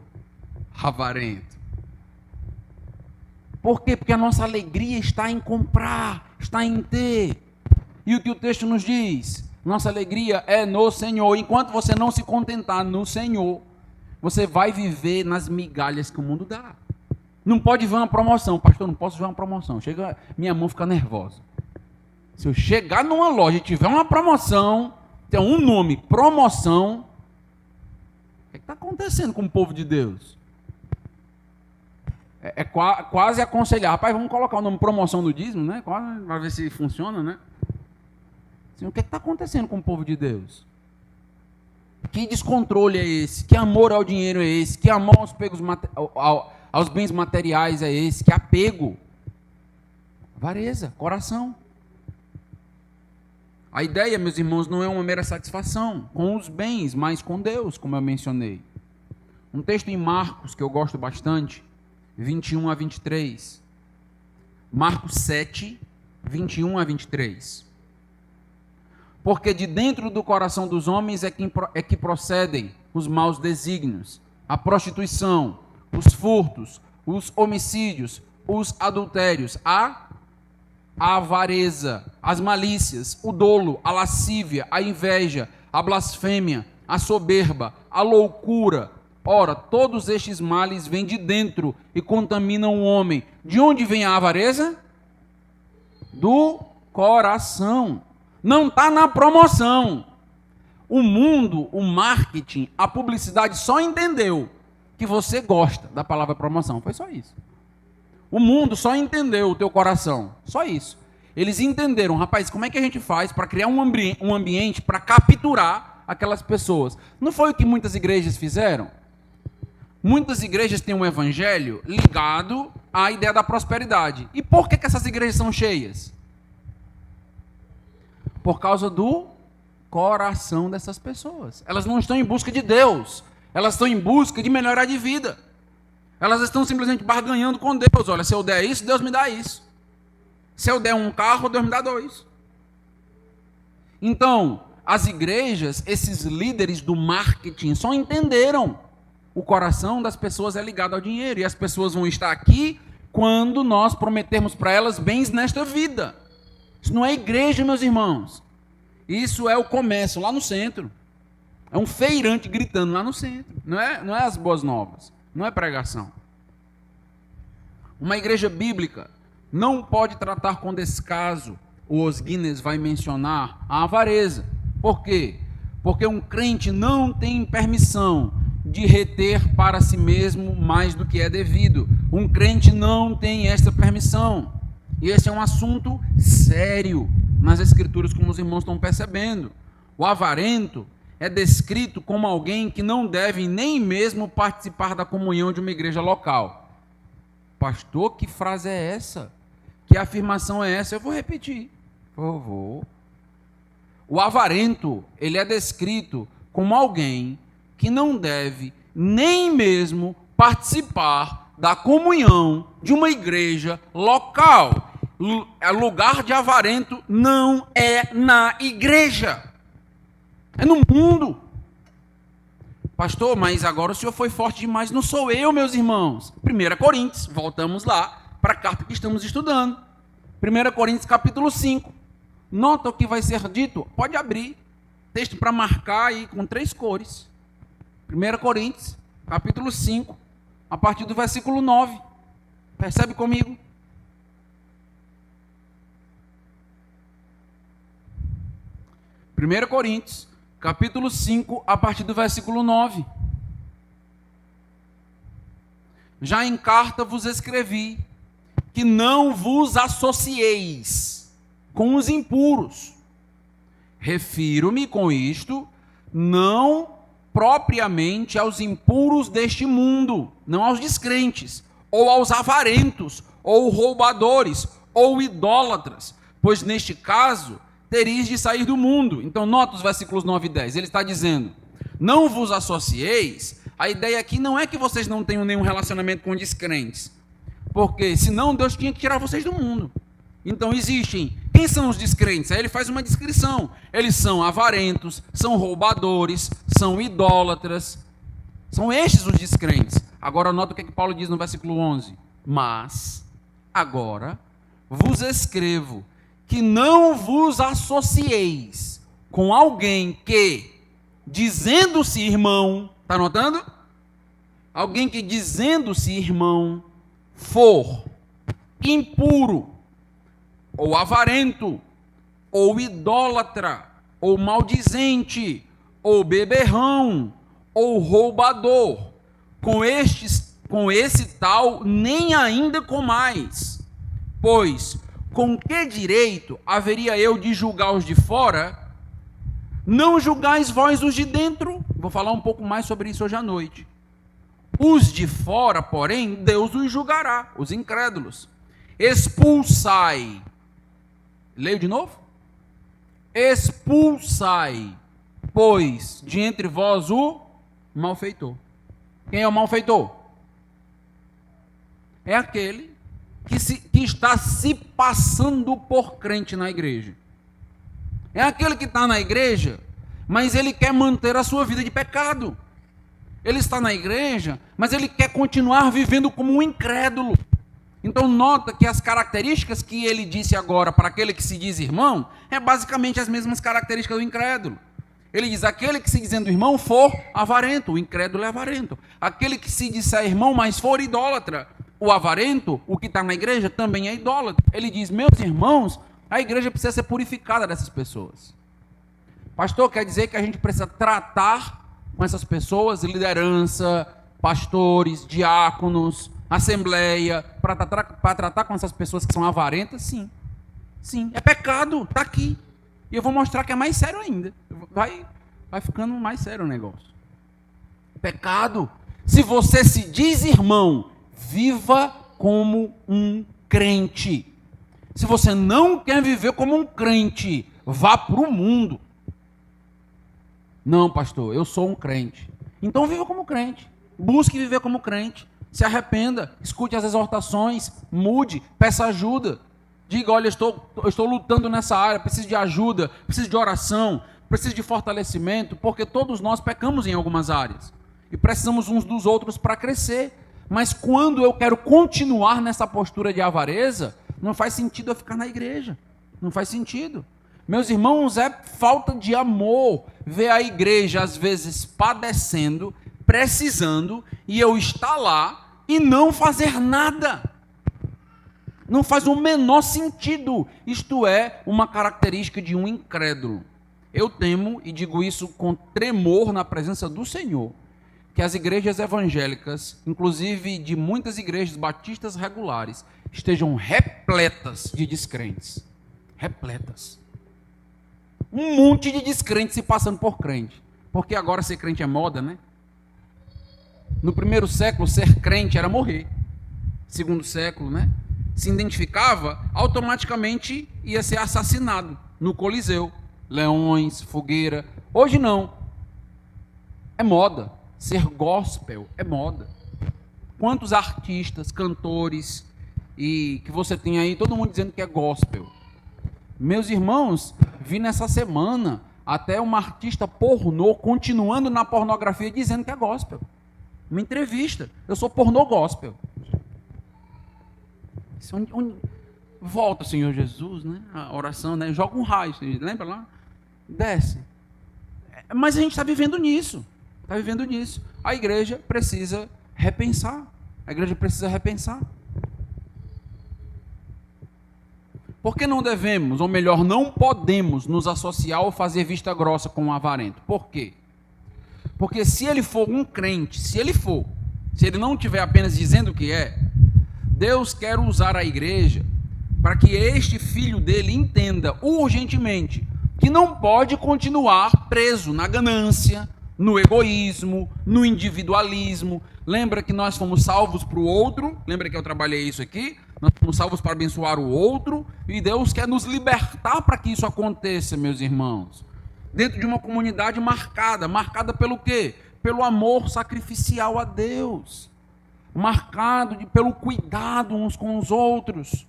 Avarento. Por quê? Porque a nossa alegria está em comprar, está em ter. E o que o texto nos diz? Nossa alegria é no Senhor. Enquanto você não se contentar no Senhor, você vai viver nas migalhas que o mundo dá. Não pode ver uma promoção. Pastor, não posso ver uma promoção. Chega, minha mão fica nervosa. Se eu chegar numa loja e tiver uma promoção, tem um nome, promoção, o que está acontecendo com o povo de Deus? Quase aconselhar. Rapaz, vamos colocar o nome promoção do dízimo, né? Para ver se funciona, né? Assim, o que está acontecendo com o povo de Deus? Que descontrole é esse? Que amor ao dinheiro é esse? Que amor aos bens materiais é esse? Que apego? Avareza, coração. A ideia, meus irmãos, não é uma mera satisfação com os bens, mas com Deus, como eu mencionei. Um texto em Marcos, que eu gosto bastante, 21 a 23. Marcos 7, 21 a 23. Porque de dentro do coração dos homens é que procedem os maus desígnios, a prostituição, os furtos, os homicídios, os adultérios, a avareza, as malícias, o dolo, a lascívia, a inveja, a blasfêmia, a soberba, a loucura. Ora, todos estes males vêm de dentro e contaminam o homem. De onde vem a avareza? Do coração. Não está na promoção. O mundo, o marketing, a publicidade só entendeu que você gosta da palavra promoção. Foi só isso. O mundo só entendeu o teu coração. Só isso. Eles entenderam, rapaz, como é que a gente faz para criar um ambiente para capturar aquelas pessoas? Não foi o que muitas igrejas fizeram? Muitas igrejas têm um evangelho ligado à ideia da prosperidade. E por que essas igrejas são cheias? Por causa do coração dessas pessoas. Elas não estão em busca de Deus. Elas estão em busca de melhorar de vida. Elas estão simplesmente barganhando com Deus. Olha, se eu der isso, Deus me dá isso. Se eu der um carro, Deus me dá dois. Então, as igrejas, esses líderes do marketing, só entenderam. O coração das pessoas é ligado ao dinheiro. E as pessoas vão estar aqui quando nós prometermos para elas bens nesta vida. Isso não é igreja, meus irmãos. Isso é o comércio lá no centro. É um feirante gritando lá no centro. Não é as boas novas. Não é pregação. Uma igreja bíblica não pode tratar com descaso, o Os Guinness vai mencionar, a avareza. Por quê? Porque um crente não tem permissão de reter para si mesmo mais do que é devido. Um crente não tem esta permissão. E esse é um assunto sério nas Escrituras, como os irmãos estão percebendo. O avarento é descrito como alguém que não deve nem mesmo participar da comunhão de uma igreja local. Pastor, que frase é essa? Que afirmação é essa? Eu vou repetir. Vou. O avarento, ele é descrito como alguém que não deve nem mesmo participar da comunhão de uma igreja local. Lugar de avarento não é na igreja. É no mundo. Pastor, mas agora o senhor foi forte demais. Não sou eu, meus irmãos. 1 Coríntios, voltamos lá para a carta que estamos estudando. 1 Coríntios capítulo 5. Nota o que vai ser dito? Pode abrir. Texto para marcar aí com 3 cores. 1 Coríntios capítulo 5, a partir do versículo 9. Percebe comigo? Primeiro Coríntios, capítulo 5, a partir do versículo 9. Já em carta vos escrevi que não vos associeis com os impuros. Refiro-me com isto não propriamente aos impuros deste mundo, não aos descrentes, ou aos avarentos, ou roubadores, ou idólatras, pois neste caso tereis de sair do mundo. Então nota os versículos 9 e 10, ele está dizendo, não vos associeis, a ideia aqui não é que vocês não tenham nenhum relacionamento com descrentes, porque senão Deus tinha que tirar vocês do mundo. Então existem, quem são os descrentes? Aí ele faz uma descrição, eles são avarentos, são roubadores, são idólatras, são estes os descrentes. Agora nota o que Paulo diz no versículo 11, mas agora vos escrevo que não vos associeis com alguém que, dizendo-se irmão, está notando? Alguém que dizendo-se irmão for impuro, ou avarento, ou idólatra, ou maldizente, ou beberrão, ou roubador, com esse tal nem ainda comais, pois com que direito haveria eu de julgar os de fora? Não julgais vós os de dentro? Vou falar um pouco mais sobre isso hoje à noite. Os de fora, porém, Deus os julgará, os incrédulos. Expulsai. Leio de novo? Expulsai, pois, de entre vós o malfeitor. Quem é o malfeitor? É aquele que está se passando por crente na igreja. É aquele que está na igreja, mas ele quer manter a sua vida de pecado. Ele está na igreja, mas ele quer continuar vivendo como um incrédulo. Então nota que as características que ele disse agora para aquele que se diz irmão, é basicamente as mesmas características do incrédulo. Ele diz, aquele que se dizendo irmão for avarento, o incrédulo é avarento. Aquele que se disser irmão, mas for idólatra, o avarento, o que está na igreja, também é idólatra. Ele diz, meus irmãos, a igreja precisa ser purificada dessas pessoas. Pastor, quer dizer que a gente precisa tratar com essas pessoas, liderança, pastores, diáconos, assembleia, para tratar com essas pessoas que são avarentas? Sim. Sim, é pecado, está aqui. E eu vou mostrar que é mais sério ainda. Vai ficando mais sério o negócio. Pecado. Se você se diz irmão, viva como um crente. Se você não quer viver como um crente, vá para o mundo. Não, pastor, eu sou um crente. Então viva como crente. Busque viver como crente. Se arrependa, escute as exortações, mude, peça ajuda. Diga, olha, eu estou lutando nessa área, preciso de ajuda, preciso de oração, preciso de fortalecimento, porque todos nós pecamos em algumas áreas. E precisamos uns dos outros para crescer. Mas quando eu quero continuar nessa postura de avareza, não faz sentido eu ficar na igreja. Não faz sentido. Meus irmãos, é falta de amor ver a igreja, às vezes, padecendo, precisando, e eu estar lá e não fazer nada. Não faz o menor sentido. Isto é uma característica de um incrédulo. Eu temo, e digo isso com tremor na presença do Senhor, que as igrejas evangélicas, inclusive de muitas igrejas batistas regulares, estejam repletas de descrentes. Repletas. Um monte de descrentes se passando por crente. Porque agora ser crente é moda, né? No primeiro século, ser crente era morrer. Segundo século, né? Se identificava, automaticamente ia ser assassinado no Coliseu. Leões, fogueira. Hoje não. É moda. Ser gospel é moda. Quantos artistas, cantores, e que você tem aí, todo mundo dizendo que é gospel. Meus irmãos, vi nessa semana até uma artista pornô continuando na pornografia dizendo que é gospel. Uma entrevista. Eu sou pornô gospel. Volta, Senhor Jesus, né? A oração, né? Joga um raio, lembra lá? Desce. Mas a gente está vivendo nisso. Está vivendo nisso. A igreja precisa repensar. A igreja precisa repensar. Por que não devemos, ou melhor, não podemos nos associar ou fazer vista grossa com um avarento? Por quê? Porque se ele for um crente, se ele não estiver apenas dizendo que é, Deus quer usar a igreja para que este filho dele entenda urgentemente que não pode continuar preso na ganância, no egoísmo, no individualismo. Lembra que nós fomos salvos para o outro? Lembra que eu trabalhei isso aqui? Nós fomos salvos para abençoar o outro, e Deus quer nos libertar para que isso aconteça, meus irmãos. Dentro de uma comunidade marcada pelo quê? Pelo amor sacrificial a Deus, marcado pelo cuidado uns com os outros.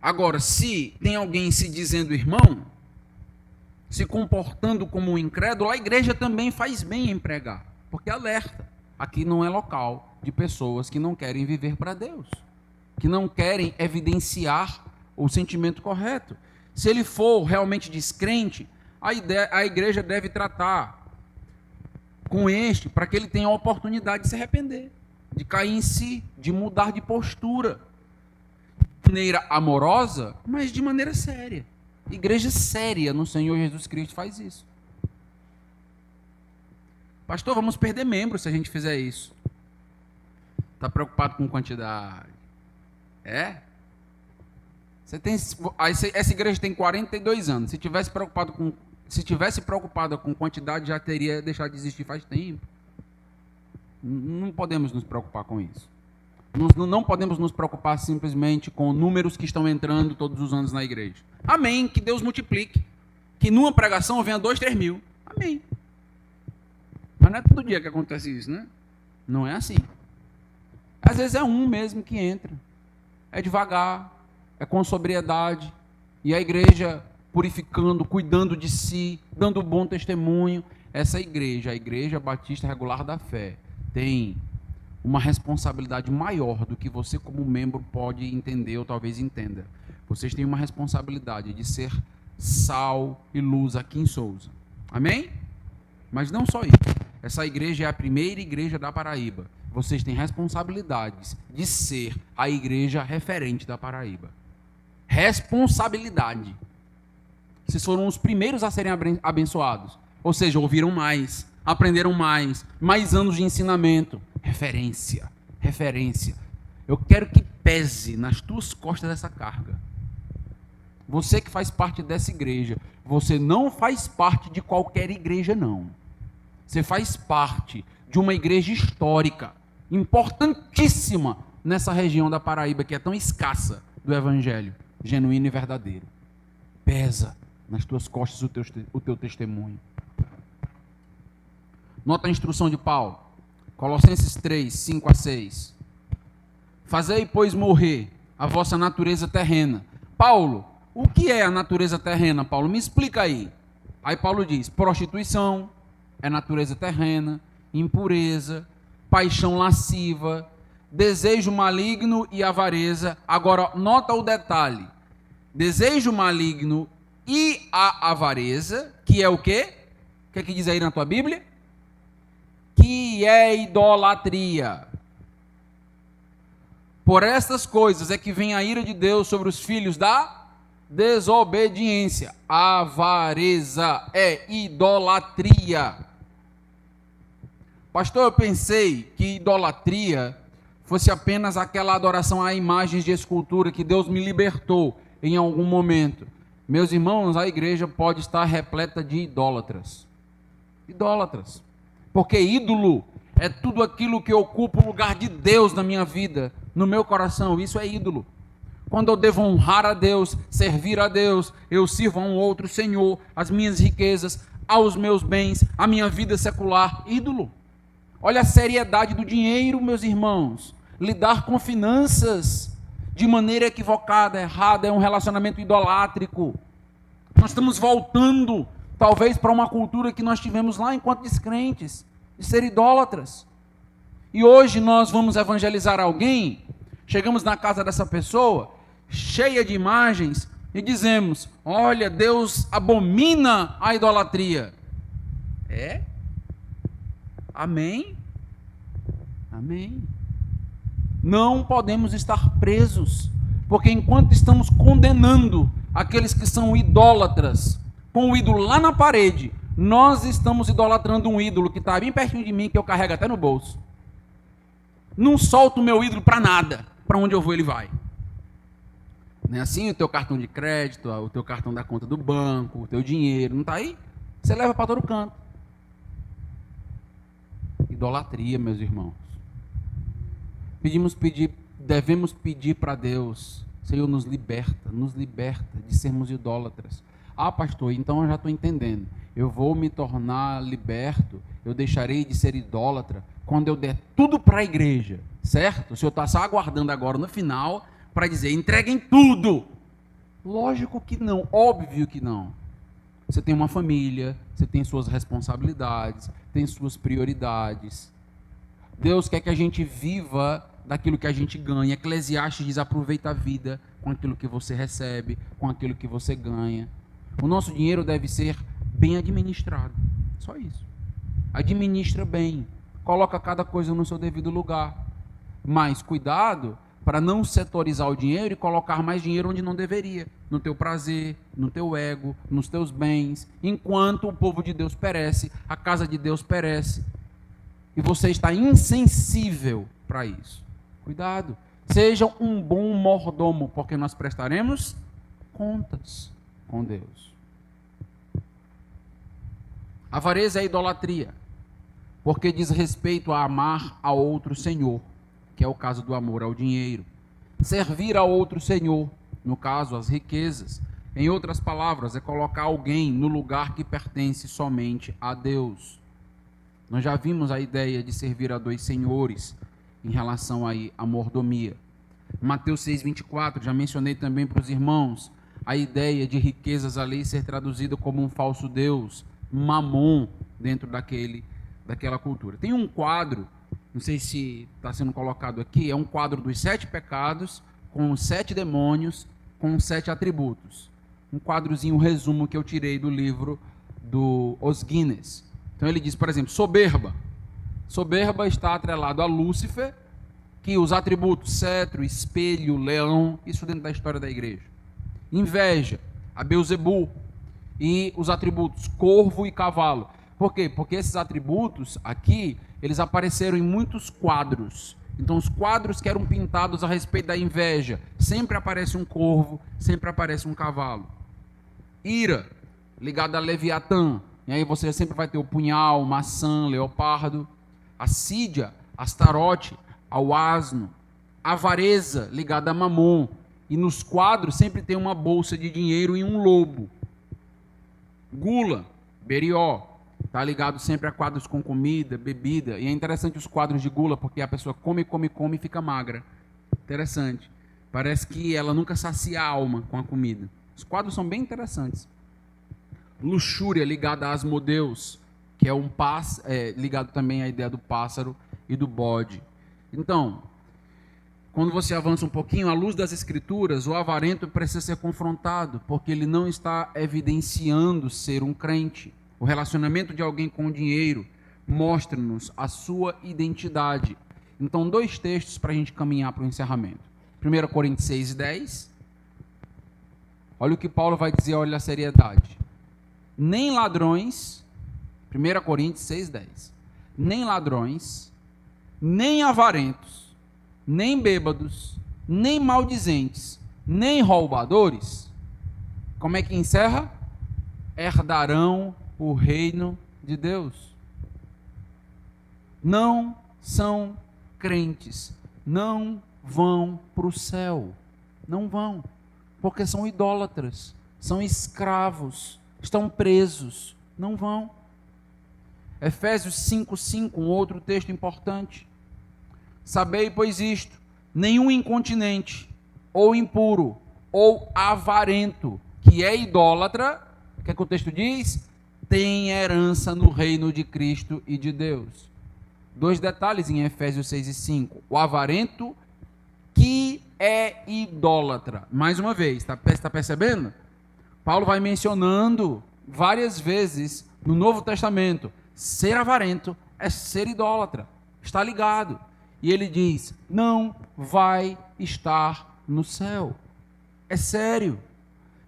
Agora, se tem alguém se dizendo irmão, se comportando como um incrédulo, a igreja também faz bem em pregar, porque alerta, aqui não é local de pessoas que não querem viver para Deus, que não querem evidenciar o sentimento correto. Se ele for realmente descrente, a igreja deve tratar com este para que ele tenha a oportunidade de se arrepender, de cair em si, de mudar de postura, de maneira amorosa, mas de maneira séria. Igreja séria no Senhor Jesus Cristo faz isso. Pastor, vamos perder membros se a gente fizer isso. Está preocupado com quantidade? É? Essa igreja tem 42 anos. Se tivesse preocupada com quantidade, já teria deixado de existir faz tempo. Não podemos nos preocupar com isso. Não podemos nos preocupar simplesmente com números que estão entrando todos os anos na igreja. Amém, que Deus multiplique. Que numa pregação venha 2, 3 mil. Amém. Mas não é todo dia que acontece isso, né? Não é assim. Às vezes é um mesmo que entra. É devagar, é com sobriedade. E a igreja purificando, cuidando de si, dando bom testemunho. Essa igreja, a Igreja Batista Regular da Fé, tem uma responsabilidade maior do que você como membro pode entender ou talvez entenda. Vocês têm uma responsabilidade de ser sal e luz aqui em Souza. Amém? Mas não só isso. Essa igreja é a primeira igreja da Paraíba. Vocês têm responsabilidades de ser a igreja referente da Paraíba. Responsabilidade. Vocês foram os primeiros a serem abençoados. Ou seja, ouviram mais, aprenderam mais anos de ensinamento. Referência. Eu quero que pese nas tuas costas essa carga. Você que faz parte dessa igreja, você não faz parte de qualquer igreja, não. Você faz parte de uma igreja histórica, importantíssima nessa região da Paraíba, que é tão escassa do evangelho genuíno e verdadeiro. Pesa nas tuas costas o teu testemunho. Nota a instrução de Paulo. Colossenses 3, 5 a 6. Fazei, pois, morrer a vossa natureza terrena. Paulo, o que é a natureza terrena, Paulo? Me explica aí. Aí Paulo diz, prostituição é natureza terrena, impureza, paixão lasciva, desejo maligno e avareza. Agora, nota o detalhe. Desejo maligno e a avareza, que é o quê? O que diz aí na tua Bíblia? Que é idolatria. Por estas coisas é que vem a ira de Deus sobre os filhos da desobediência. Avareza é idolatria. Pastor, eu pensei que idolatria fosse apenas aquela adoração a imagens de escultura que Deus me libertou em algum momento. Meus irmãos, a igreja pode estar repleta de idólatras. Idólatras. Porque ídolo é tudo aquilo que ocupa o lugar de Deus na minha vida, no meu coração. Isso é ídolo. Quando eu devo honrar a Deus, servir a Deus, eu sirvo a um outro Senhor, as minhas riquezas, aos meus bens, a minha vida secular. Ídolo. Olha a seriedade do dinheiro, meus irmãos. Lidar com finanças de maneira equivocada, errada, é um relacionamento idolátrico. Nós estamos voltando, talvez, para uma cultura que nós tivemos lá enquanto descrentes, de ser idólatras. E hoje nós vamos evangelizar alguém, chegamos na casa dessa pessoa, cheia de imagens, e dizemos, olha, Deus abomina a idolatria. É? Amém? Amém. Não podemos estar presos, porque enquanto estamos condenando aqueles que são idólatras, com o ídolo lá na parede, nós estamos idolatrando um ídolo que está bem pertinho de mim, que eu carrego até no bolso. Não solto o meu ídolo para nada, para onde eu vou ele vai. Não é assim? O teu cartão de crédito, o teu cartão da conta do banco, o teu dinheiro, não está aí? Você leva para todo canto. Idolatria, meus irmãos. Devemos pedir para Deus, Senhor, nos liberta de sermos idólatras. Ah, pastor, então eu já estou entendendo. Eu vou me tornar liberto, eu deixarei de ser idólatra quando eu der tudo para a igreja, certo? O Senhor está só aguardando agora no final para dizer, entreguem tudo. Lógico que não, óbvio que não. Você tem uma família, você tem suas responsabilidades, tem suas prioridades. Deus quer que a gente viva daquilo que a gente ganha. Eclesiastes diz, aproveita a vida com aquilo que você recebe, com aquilo que você ganha. O nosso dinheiro deve ser bem administrado. Só isso. Administra bem. Coloca cada coisa no seu devido lugar. Mas cuidado para não setorizar o dinheiro e colocar mais dinheiro onde não deveria. No teu prazer, no teu ego, nos teus bens. Enquanto o povo de Deus perece, a casa de Deus perece. E você está insensível para isso. Cuidado. Seja um bom mordomo, porque nós prestaremos contas com Deus. Avareza é idolatria, porque diz respeito a amar a outro senhor, que é o caso do amor ao dinheiro. Servir a outro senhor, no caso, as riquezas. Em outras palavras, é colocar alguém no lugar que pertence somente a Deus. Nós já vimos a ideia de servir a dois senhores em relação aí à mordomia. Mateus 6,24, já mencionei também para os irmãos, a ideia de riquezas ali ser traduzida como um falso Deus, Mamon, dentro daquela cultura. Tem um quadro, não sei se está sendo colocado aqui, é um quadro dos 7 pecados, com os 7 demônios, com 7 atributos. Um quadrozinho, um resumo que eu tirei do livro do Os Guinness. Então ele diz, por exemplo, soberba. Soberba está atrelado a Lúcifer, que os atributos cetro, espelho, leão, isso dentro da história da igreja. Inveja, a Beuzebu, e os atributos corvo e cavalo. Por quê? Porque esses atributos aqui, eles apareceram em muitos quadros. Então os quadros que eram pintados a respeito da inveja, sempre aparece um corvo, sempre aparece um cavalo. Ira, ligada a Leviatã, e aí você sempre vai ter o punhal, maçã, leopardo. Assídia, Astarote, ao asno. Avareza, ligada a Mamon. E nos quadros sempre tem uma bolsa de dinheiro e um lobo. Gula, Berió, está ligado sempre a quadros com comida, bebida. E é interessante os quadros de gula, porque a pessoa come e fica magra. Interessante. Parece que ela nunca sacia a alma com a comida. Os quadros são bem interessantes. Luxúria, ligada a Asmodeus, que é ligado também à ideia do pássaro e do bode. Então, quando você avança um pouquinho, à luz das Escrituras, o avarento precisa ser confrontado, porque ele não está evidenciando ser um crente. O relacionamento de alguém com o dinheiro mostra-nos a sua identidade. Então, 2 textos para a gente caminhar para o encerramento. 1 Coríntios 6:10. Olha o que Paulo vai dizer, olha a seriedade. Nem ladrões, 1 Coríntios 6:10. Nem ladrões, nem avarentos, nem bêbados, nem maldizentes, nem roubadores, como é que encerra? Herdarão o reino de Deus. Não são crentes, não vão para o céu, não vão, porque são idólatras, são escravos, estão presos, não vão. Efésios 5:5, um outro texto importante. Sabei, pois isto, nenhum incontinente, ou impuro, ou avarento, que é idólatra, o que é que o texto diz? Tem herança no reino de Cristo e de Deus. 2 detalhes em Efésios 6:5. O avarento que é idólatra. Mais uma vez, está percebendo? Paulo vai mencionando várias vezes no Novo Testamento, ser avarento é ser idólatra, está ligado. E ele diz, não vai estar no céu. É sério.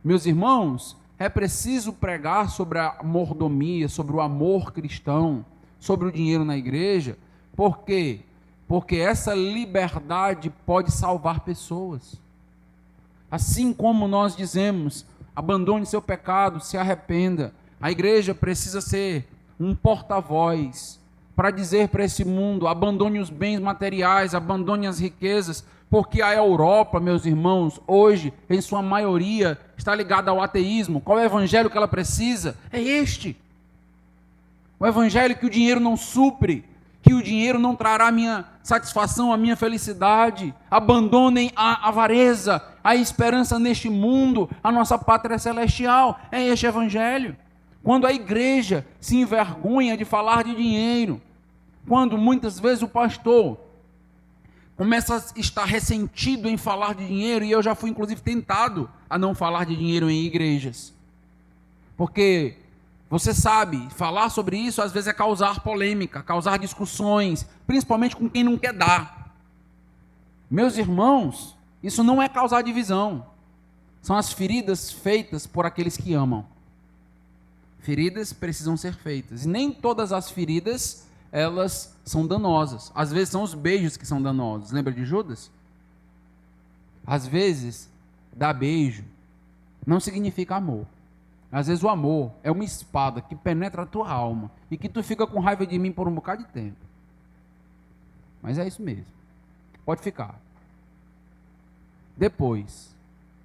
Meus irmãos, é preciso pregar sobre a mordomia, sobre o amor cristão, sobre o dinheiro na igreja. Por quê? Porque essa liberdade pode salvar pessoas. Assim como nós dizemos, abandone seu pecado, se arrependa. A igreja precisa ser um porta-voz para dizer para esse mundo, abandone os bens materiais, abandone as riquezas, porque a Europa, meus irmãos, hoje, em sua maioria, está ligada ao ateísmo. Qual é o evangelho que ela precisa? É este. O evangelho que o dinheiro não supre, que o dinheiro não trará a minha satisfação, a minha felicidade. Abandonem a avareza, a esperança neste mundo, a nossa pátria celestial. É este evangelho. Quando a igreja se envergonha de falar de dinheiro, quando muitas vezes o pastor começa a estar ressentido em falar de dinheiro, e eu já fui inclusive tentado a não falar de dinheiro em igrejas, porque você sabe, falar sobre isso às vezes é causar polêmica, causar discussões, principalmente com quem não quer dar. Meus irmãos, isso não é causar divisão, são as feridas feitas por aqueles que amam. Feridas precisam ser feitas, e nem todas as feridas elas são danosas. Às vezes são os beijos que são danosos. Lembra de Judas? Às vezes, dar beijo não significa amor. Às vezes o amor é uma espada que penetra a tua alma e que tu fica com raiva de mim por um bocado de tempo. Mas é isso mesmo. Pode ficar. Depois,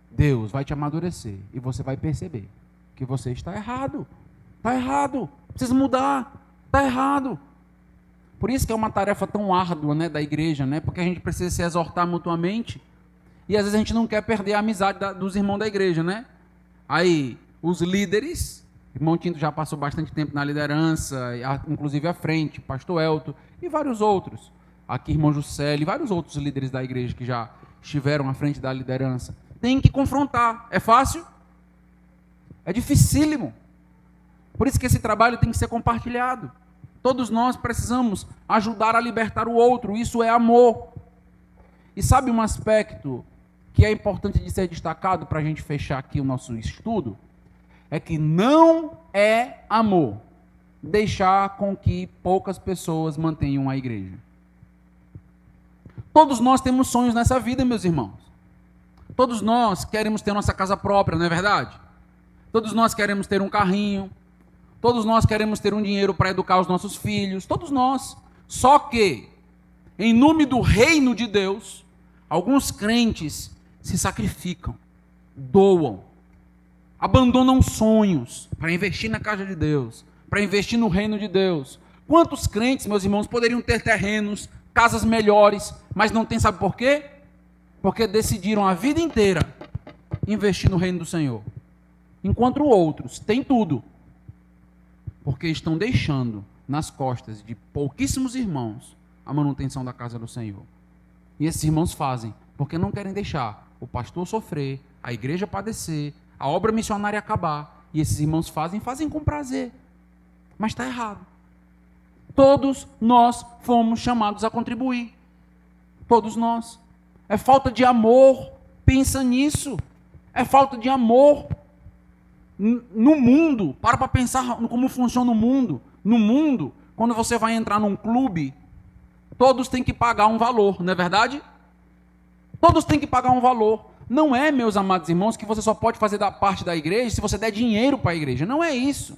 Deus vai te amadurecer e você vai perceber que você está errado. Está errado. Precisa mudar. Está errado. Por isso que é uma tarefa tão árdua, né, da igreja, né? Porque a gente precisa se exortar mutuamente e às vezes a gente não quer perder a amizade dos irmãos da igreja, né? Aí, os líderes, o irmão Tinto já passou bastante tempo na liderança, inclusive à frente, pastor Elton e vários outros. Aqui, irmão Juscelio e vários outros líderes da igreja que já estiveram à frente da liderança. Tem que confrontar. É fácil? É dificílimo. Por isso que esse trabalho tem que ser compartilhado. Todos nós precisamos ajudar a libertar o outro, isso é amor. E sabe um aspecto que é importante de ser destacado para a gente fechar aqui o nosso estudo? É que não é amor deixar com que poucas pessoas mantenham a igreja. Todos nós temos sonhos nessa vida, meus irmãos. Todos nós queremos ter nossa casa própria, não é verdade? Todos nós queremos ter um carrinho. Todos nós queremos ter um dinheiro para educar os nossos filhos, todos nós. Só que, em nome do reino de Deus, alguns crentes se sacrificam, doam, abandonam sonhos para investir na casa de Deus, para investir no reino de Deus. Quantos crentes, meus irmãos, poderiam ter terrenos, casas melhores, mas não tem, sabe por quê? Porque decidiram a vida inteira investir no reino do Senhor. Enquanto outros têm tudo, porque estão deixando nas costas de pouquíssimos irmãos a manutenção da casa do Senhor. E esses irmãos fazem porque não querem deixar o pastor sofrer, a igreja padecer, a obra missionária acabar. E esses irmãos fazem com prazer. Mas está errado. Todos nós fomos chamados a contribuir. Todos nós. É falta de amor. Pensa nisso. É falta de amor. No mundo, para pensar como funciona o mundo. No mundo, quando você vai entrar num clube, todos têm que pagar um valor, não é verdade? Todos têm que pagar um valor. Não é, meus amados irmãos, que você só pode fazer da parte da igreja se você der dinheiro para a igreja. Não é isso.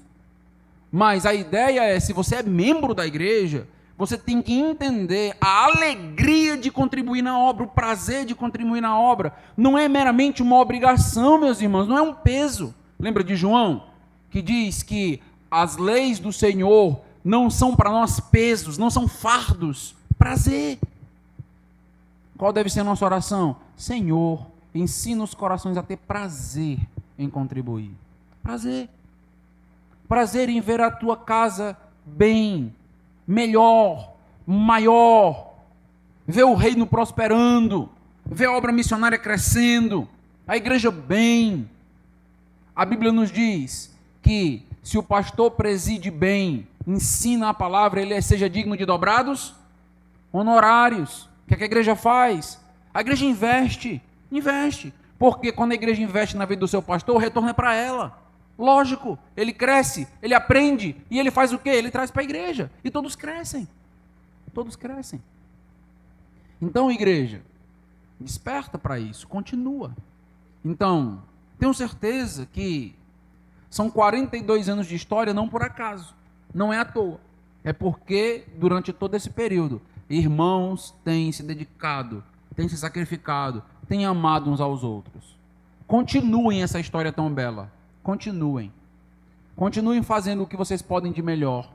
Mas a ideia é, se você é membro da igreja, você tem que entender a alegria de contribuir na obra, o prazer de contribuir na obra. Não é meramente uma obrigação, meus irmãos, não é um peso. Lembra de João, que diz que as leis do Senhor não são para nós pesos, não são fardos, prazer. Qual deve ser a nossa oração? Senhor, ensina os corações a ter prazer em contribuir. Prazer. Prazer em ver a tua casa bem, melhor, maior. Ver o reino prosperando, ver a obra missionária crescendo, a igreja bem. A Bíblia nos diz que se o pastor preside bem, ensina a palavra, ele seja digno de dobrados honorários. O que a igreja faz? A igreja investe. Porque quando a igreja investe na vida do seu pastor, o retorno é para ela. Lógico, ele cresce, ele aprende, e ele faz o quê? Ele traz para a igreja. E todos crescem. Todos crescem. Então, igreja, desperta para isso, continua. Então, tenho certeza que são 42 anos de história não por acaso, não é à toa. É porque durante todo esse período, irmãos têm se dedicado, têm se sacrificado, têm amado uns aos outros. Continuem essa história tão bela. Continuem. Continuem fazendo o que vocês podem de melhor.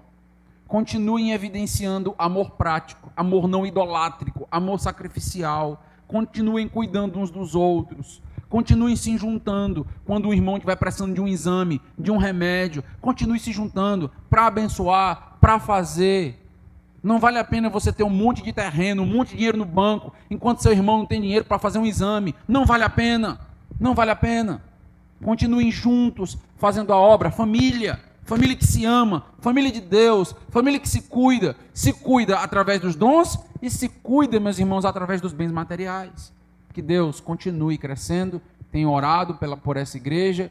Continuem evidenciando amor prático, amor não idolátrico, amor sacrificial. Continuem cuidando uns dos outros. Continuem se juntando quando o irmão estiver precisando de um exame, de um remédio. Continue se juntando para abençoar, para fazer. Não vale a pena você ter um monte de terreno, um monte de dinheiro no banco, enquanto seu irmão não tem dinheiro para fazer um exame. Não vale a pena. Não vale a pena. Continuem juntos, fazendo a obra. Família que se ama, família de Deus, família que se cuida através dos dons e se cuida, meus irmãos, através dos bens materiais. Que Deus continue crescendo. Tenho orado por essa igreja,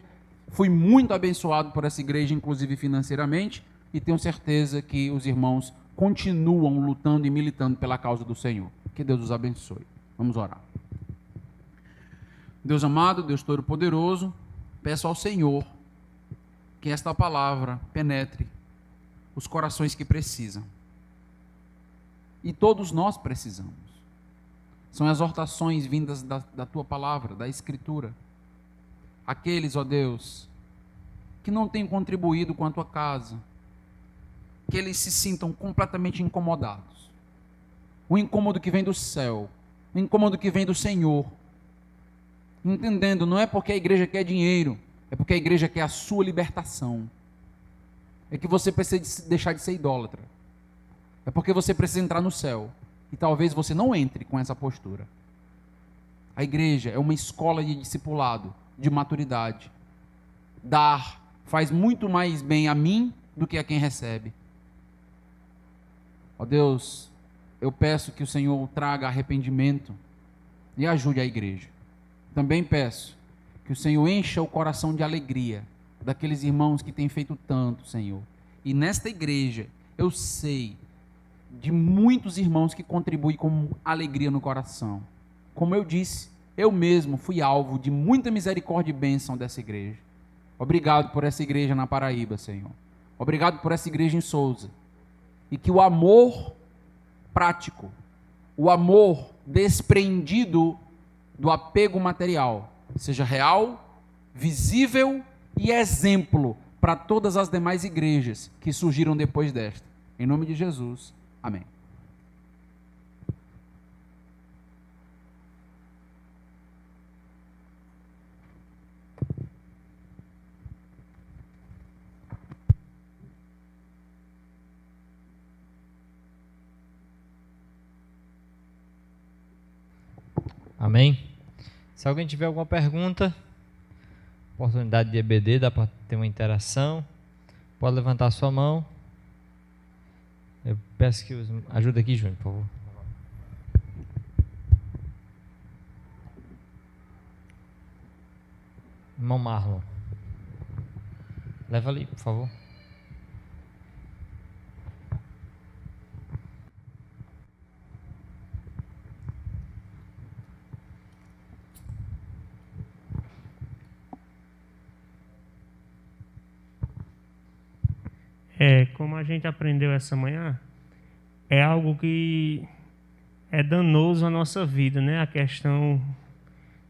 fui muito abençoado por essa igreja, inclusive financeiramente, e tenho certeza que os irmãos continuam lutando e militando pela causa do Senhor. Que Deus os abençoe. Vamos orar. Deus amado, Deus Todo-Poderoso, peço ao Senhor que esta palavra penetre os corações que precisam. E todos nós precisamos. São exortações vindas da Tua palavra, da Escritura. Aqueles, ó Deus, que não têm contribuído com a Tua casa, que eles se sintam completamente incomodados. O incômodo que vem do céu, o incômodo que vem do Senhor. Entendendo, não é porque a igreja quer dinheiro, é porque a igreja quer a sua libertação. É que você precisa deixar de ser idólatra. É porque você precisa entrar no céu. E talvez você não entre com essa postura. A igreja é uma escola de discipulado, de maturidade. Dar faz muito mais bem a mim do que a quem recebe. Ó Deus, eu peço que o Senhor traga arrependimento e ajude a igreja. Também peço que o Senhor encha o coração de alegria daqueles irmãos que têm feito tanto, Senhor. E nesta igreja, eu sei de muitos irmãos que contribuem com alegria no coração. Como eu disse, eu mesmo fui alvo de muita misericórdia e bênção dessa igreja. Obrigado por essa igreja na Paraíba, Senhor. Obrigado por essa igreja em Souza. E que o amor prático, o amor desprendido do apego material, seja real, visível e exemplo para todas as demais igrejas que surgiram depois desta. Em nome de Jesus, amém. Amém? Se alguém tiver alguma pergunta, oportunidade de EBD, dá para ter uma interação, pode levantar a sua mão. Eu peço que ajude aqui, Júnior, por favor. Irmão Marlon, leva ali, por favor. Como a gente aprendeu essa manhã, é algo que é danoso à nossa vida, né? A questão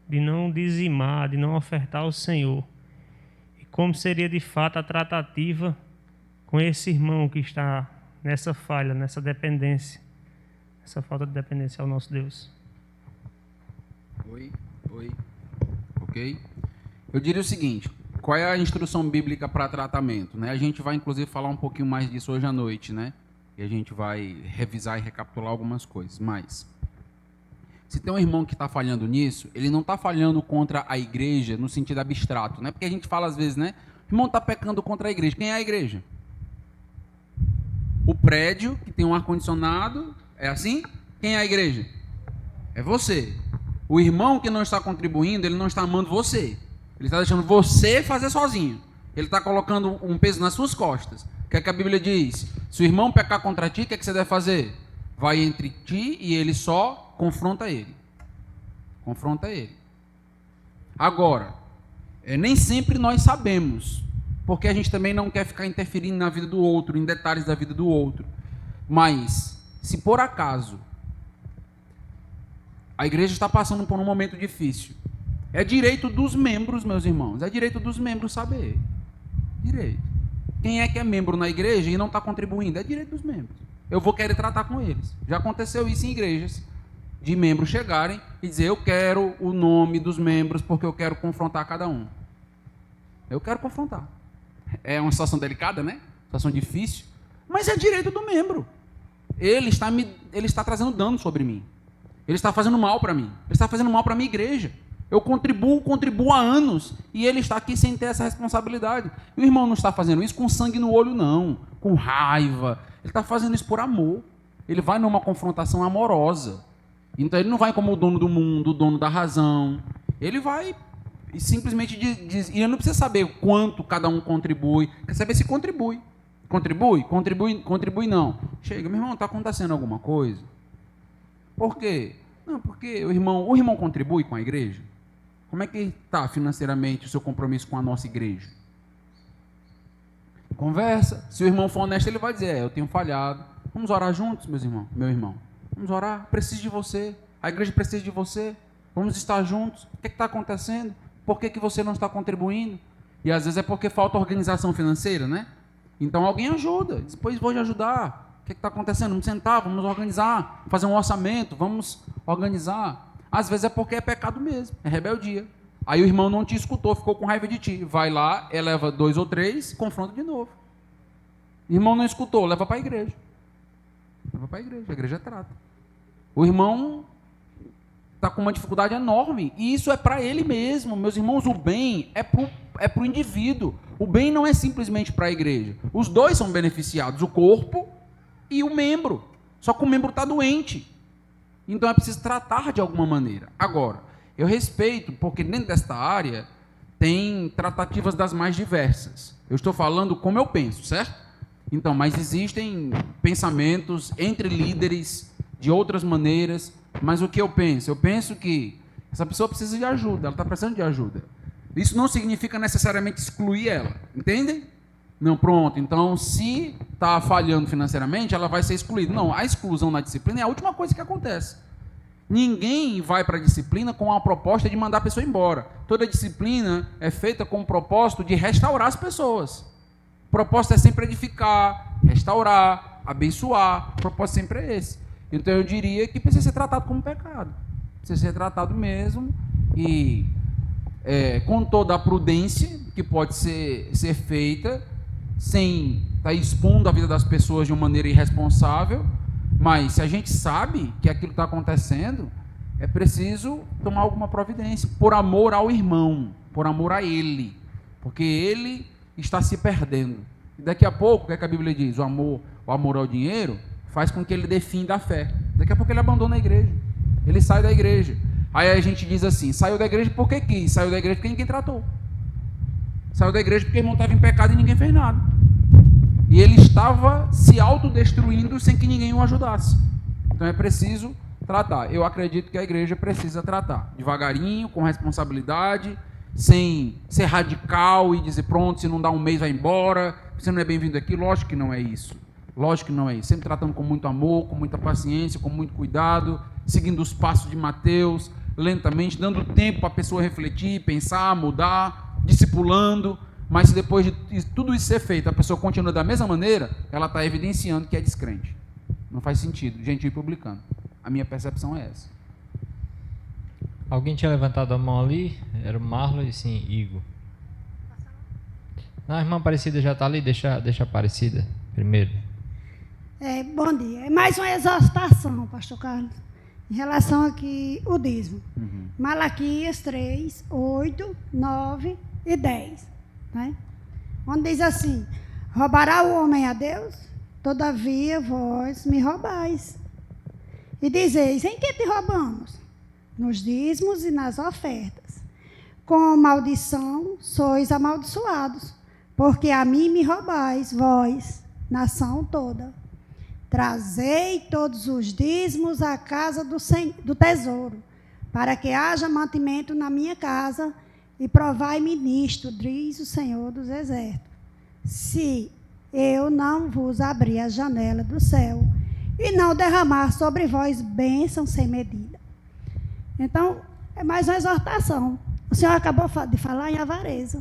de não dizimar, de não ofertar ao Senhor. E como seria de fato a tratativa com esse irmão que está nessa falha, nessa dependência, essa falta de dependência ao nosso Deus. Oi. Ok? Eu diria o seguinte: qual é a instrução bíblica para tratamento, né? A gente vai, inclusive, falar um pouquinho mais disso hoje à noite, né? E a gente vai revisar e recapitular algumas coisas. Mas, se tem um irmão que está falhando nisso, ele não está falhando contra a igreja no sentido abstrato, né? Porque a gente fala às vezes, né? O irmão está pecando contra a igreja. Quem é a igreja? O prédio que tem um ar-condicionado, é assim? Quem é a igreja? É você. O irmão que não está contribuindo, ele não está amando você. Ele está deixando você fazer sozinho. Ele está colocando um peso nas suas costas. O que é que a Bíblia diz? Se o irmão pecar contra ti, o que é que você deve fazer? Vai entre ti e ele, só confronta ele. Confronta ele. Agora, nem sempre nós sabemos, porque a gente também não quer ficar interferindo na vida do outro, em detalhes da vida do outro. Mas, se por acaso a igreja está passando por um momento difícil, é direito dos membros, meus irmãos, é direito dos membros saber. Direito. Quem é que é membro na igreja e não está contribuindo? É direito dos membros. Eu vou querer tratar com eles. Já aconteceu isso em igrejas, de membros chegarem e dizer, eu quero o nome dos membros porque eu quero confrontar cada um. Eu quero confrontar. É uma situação delicada, né? Situação difícil, mas é direito do membro. Ele está trazendo dano sobre mim. Ele está fazendo mal para mim. Ele está fazendo mal para a minha igreja. Eu contribuo há anos e ele está aqui sem ter essa responsabilidade. E o irmão não está fazendo isso com sangue no olho, não, com raiva. Ele está fazendo isso por amor. Ele vai numa confrontação amorosa. Então ele não vai como o dono do mundo, o dono da razão. Ele vai e simplesmente diz, e ele não precisa saber quanto cada um contribui, quer saber se contribui. Contribui não. Chega, meu irmão, está acontecendo alguma coisa? Por quê? Não, porque o irmão contribui com a igreja? Como é que está financeiramente o seu compromisso com a nossa igreja? Conversa. Se o irmão for honesto, ele vai dizer, eu tenho falhado. Vamos orar juntos, meu irmão. Vamos orar. Preciso de você. A igreja precisa de você. Vamos estar juntos. O que está acontecendo? Por que você não está contribuindo? E às vezes é porque falta organização financeira, né? Então alguém ajuda. Depois vou te ajudar. O que está acontecendo? Vamos sentar, vamos organizar, fazer um orçamento, vamos organizar. Às vezes é porque é pecado mesmo, é rebeldia. Aí o irmão não te escutou, ficou com raiva de ti. Vai lá, eleva 2 ou 3, confronta de novo. O irmão não escutou, leva para a igreja. Leva para a igreja trata. O irmão está com uma dificuldade enorme, e isso é para ele mesmo. Meus irmãos, o bem é para o indivíduo. O bem não é simplesmente para a igreja. Os dois são beneficiados, o corpo e o membro. Só que o membro está doente. Então é preciso tratar de alguma maneira. Agora, eu respeito, porque dentro desta área tem tratativas das mais diversas. Eu estou falando como eu penso, certo? Então, mas existem pensamentos entre líderes de outras maneiras. Mas o que eu penso? Eu penso que essa pessoa precisa de ajuda, ela está precisando de ajuda. Isso não significa necessariamente excluir ela, entendem? Não, pronto, então se está falhando financeiramente, ela vai ser excluída. Não, a exclusão na disciplina é a última coisa que acontece. Ninguém vai para a disciplina com a proposta de mandar a pessoa embora. Toda disciplina é feita com o propósito de restaurar as pessoas. O propósito é sempre edificar, restaurar, abençoar. O propósito sempre é esse. Então eu diria que precisa ser tratado como pecado. Precisa ser tratado mesmo e com toda a prudência que pode ser feita, sem estar expondo a vida das pessoas de uma maneira irresponsável. Mas se a gente sabe que aquilo está acontecendo, é preciso tomar alguma providência, por amor ao irmão, por amor a ele, porque ele está se perdendo. E daqui a pouco, o que é que a Bíblia diz? O amor ao dinheiro faz com que ele dê fim da fé. Daqui a pouco ele abandona a igreja, ele sai da igreja. Aí a gente diz assim, saiu da igreja porque quis, saiu da igreja porque ninguém tratou. Saiu da igreja porque o irmão estava em pecado e ninguém fez nada. E ele estava se autodestruindo sem que ninguém o ajudasse. Então é preciso tratar. Eu acredito que a igreja precisa tratar. Devagarinho, com responsabilidade, sem ser radical e dizer, pronto, se não dá um mês vai embora, você não é bem-vindo aqui. Lógico que não é isso. Lógico que não é isso. Sempre tratando com muito amor, com muita paciência, com muito cuidado, seguindo os passos de Mateus, lentamente, dando tempo para a pessoa refletir, pensar, mudar, discipulando. Mas se depois de tudo isso ser feito, a pessoa continua da mesma maneira, ela está evidenciando que é descrente. Não faz sentido, gentil e publicano. A minha percepção é essa. Alguém tinha levantado a mão ali? Era o Marlon e sim, Igor. A irmã Aparecida já está ali, deixa a Aparecida primeiro. Bom dia. É mais uma exortação, pastor Carlos, em relação aqui o dízimo. Malaquias 3, 8, 9 e 10. Né? Onde diz assim, roubará o homem a Deus? Todavia vós me roubais. E dizeis, em que te roubamos? Nos dízimos e nas ofertas. Com maldição sois amaldiçoados, porque a mim me roubais, vós, nação toda. Trazei todos os dízimos à casa do tesouro, para que haja mantimento na minha casa, e provai-me nisto, diz o Senhor dos Exércitos, se eu não vos abrir a janela do céu e não derramar sobre vós bênção sem medida. Então, é mais uma exortação. O Senhor acabou de falar em avareza.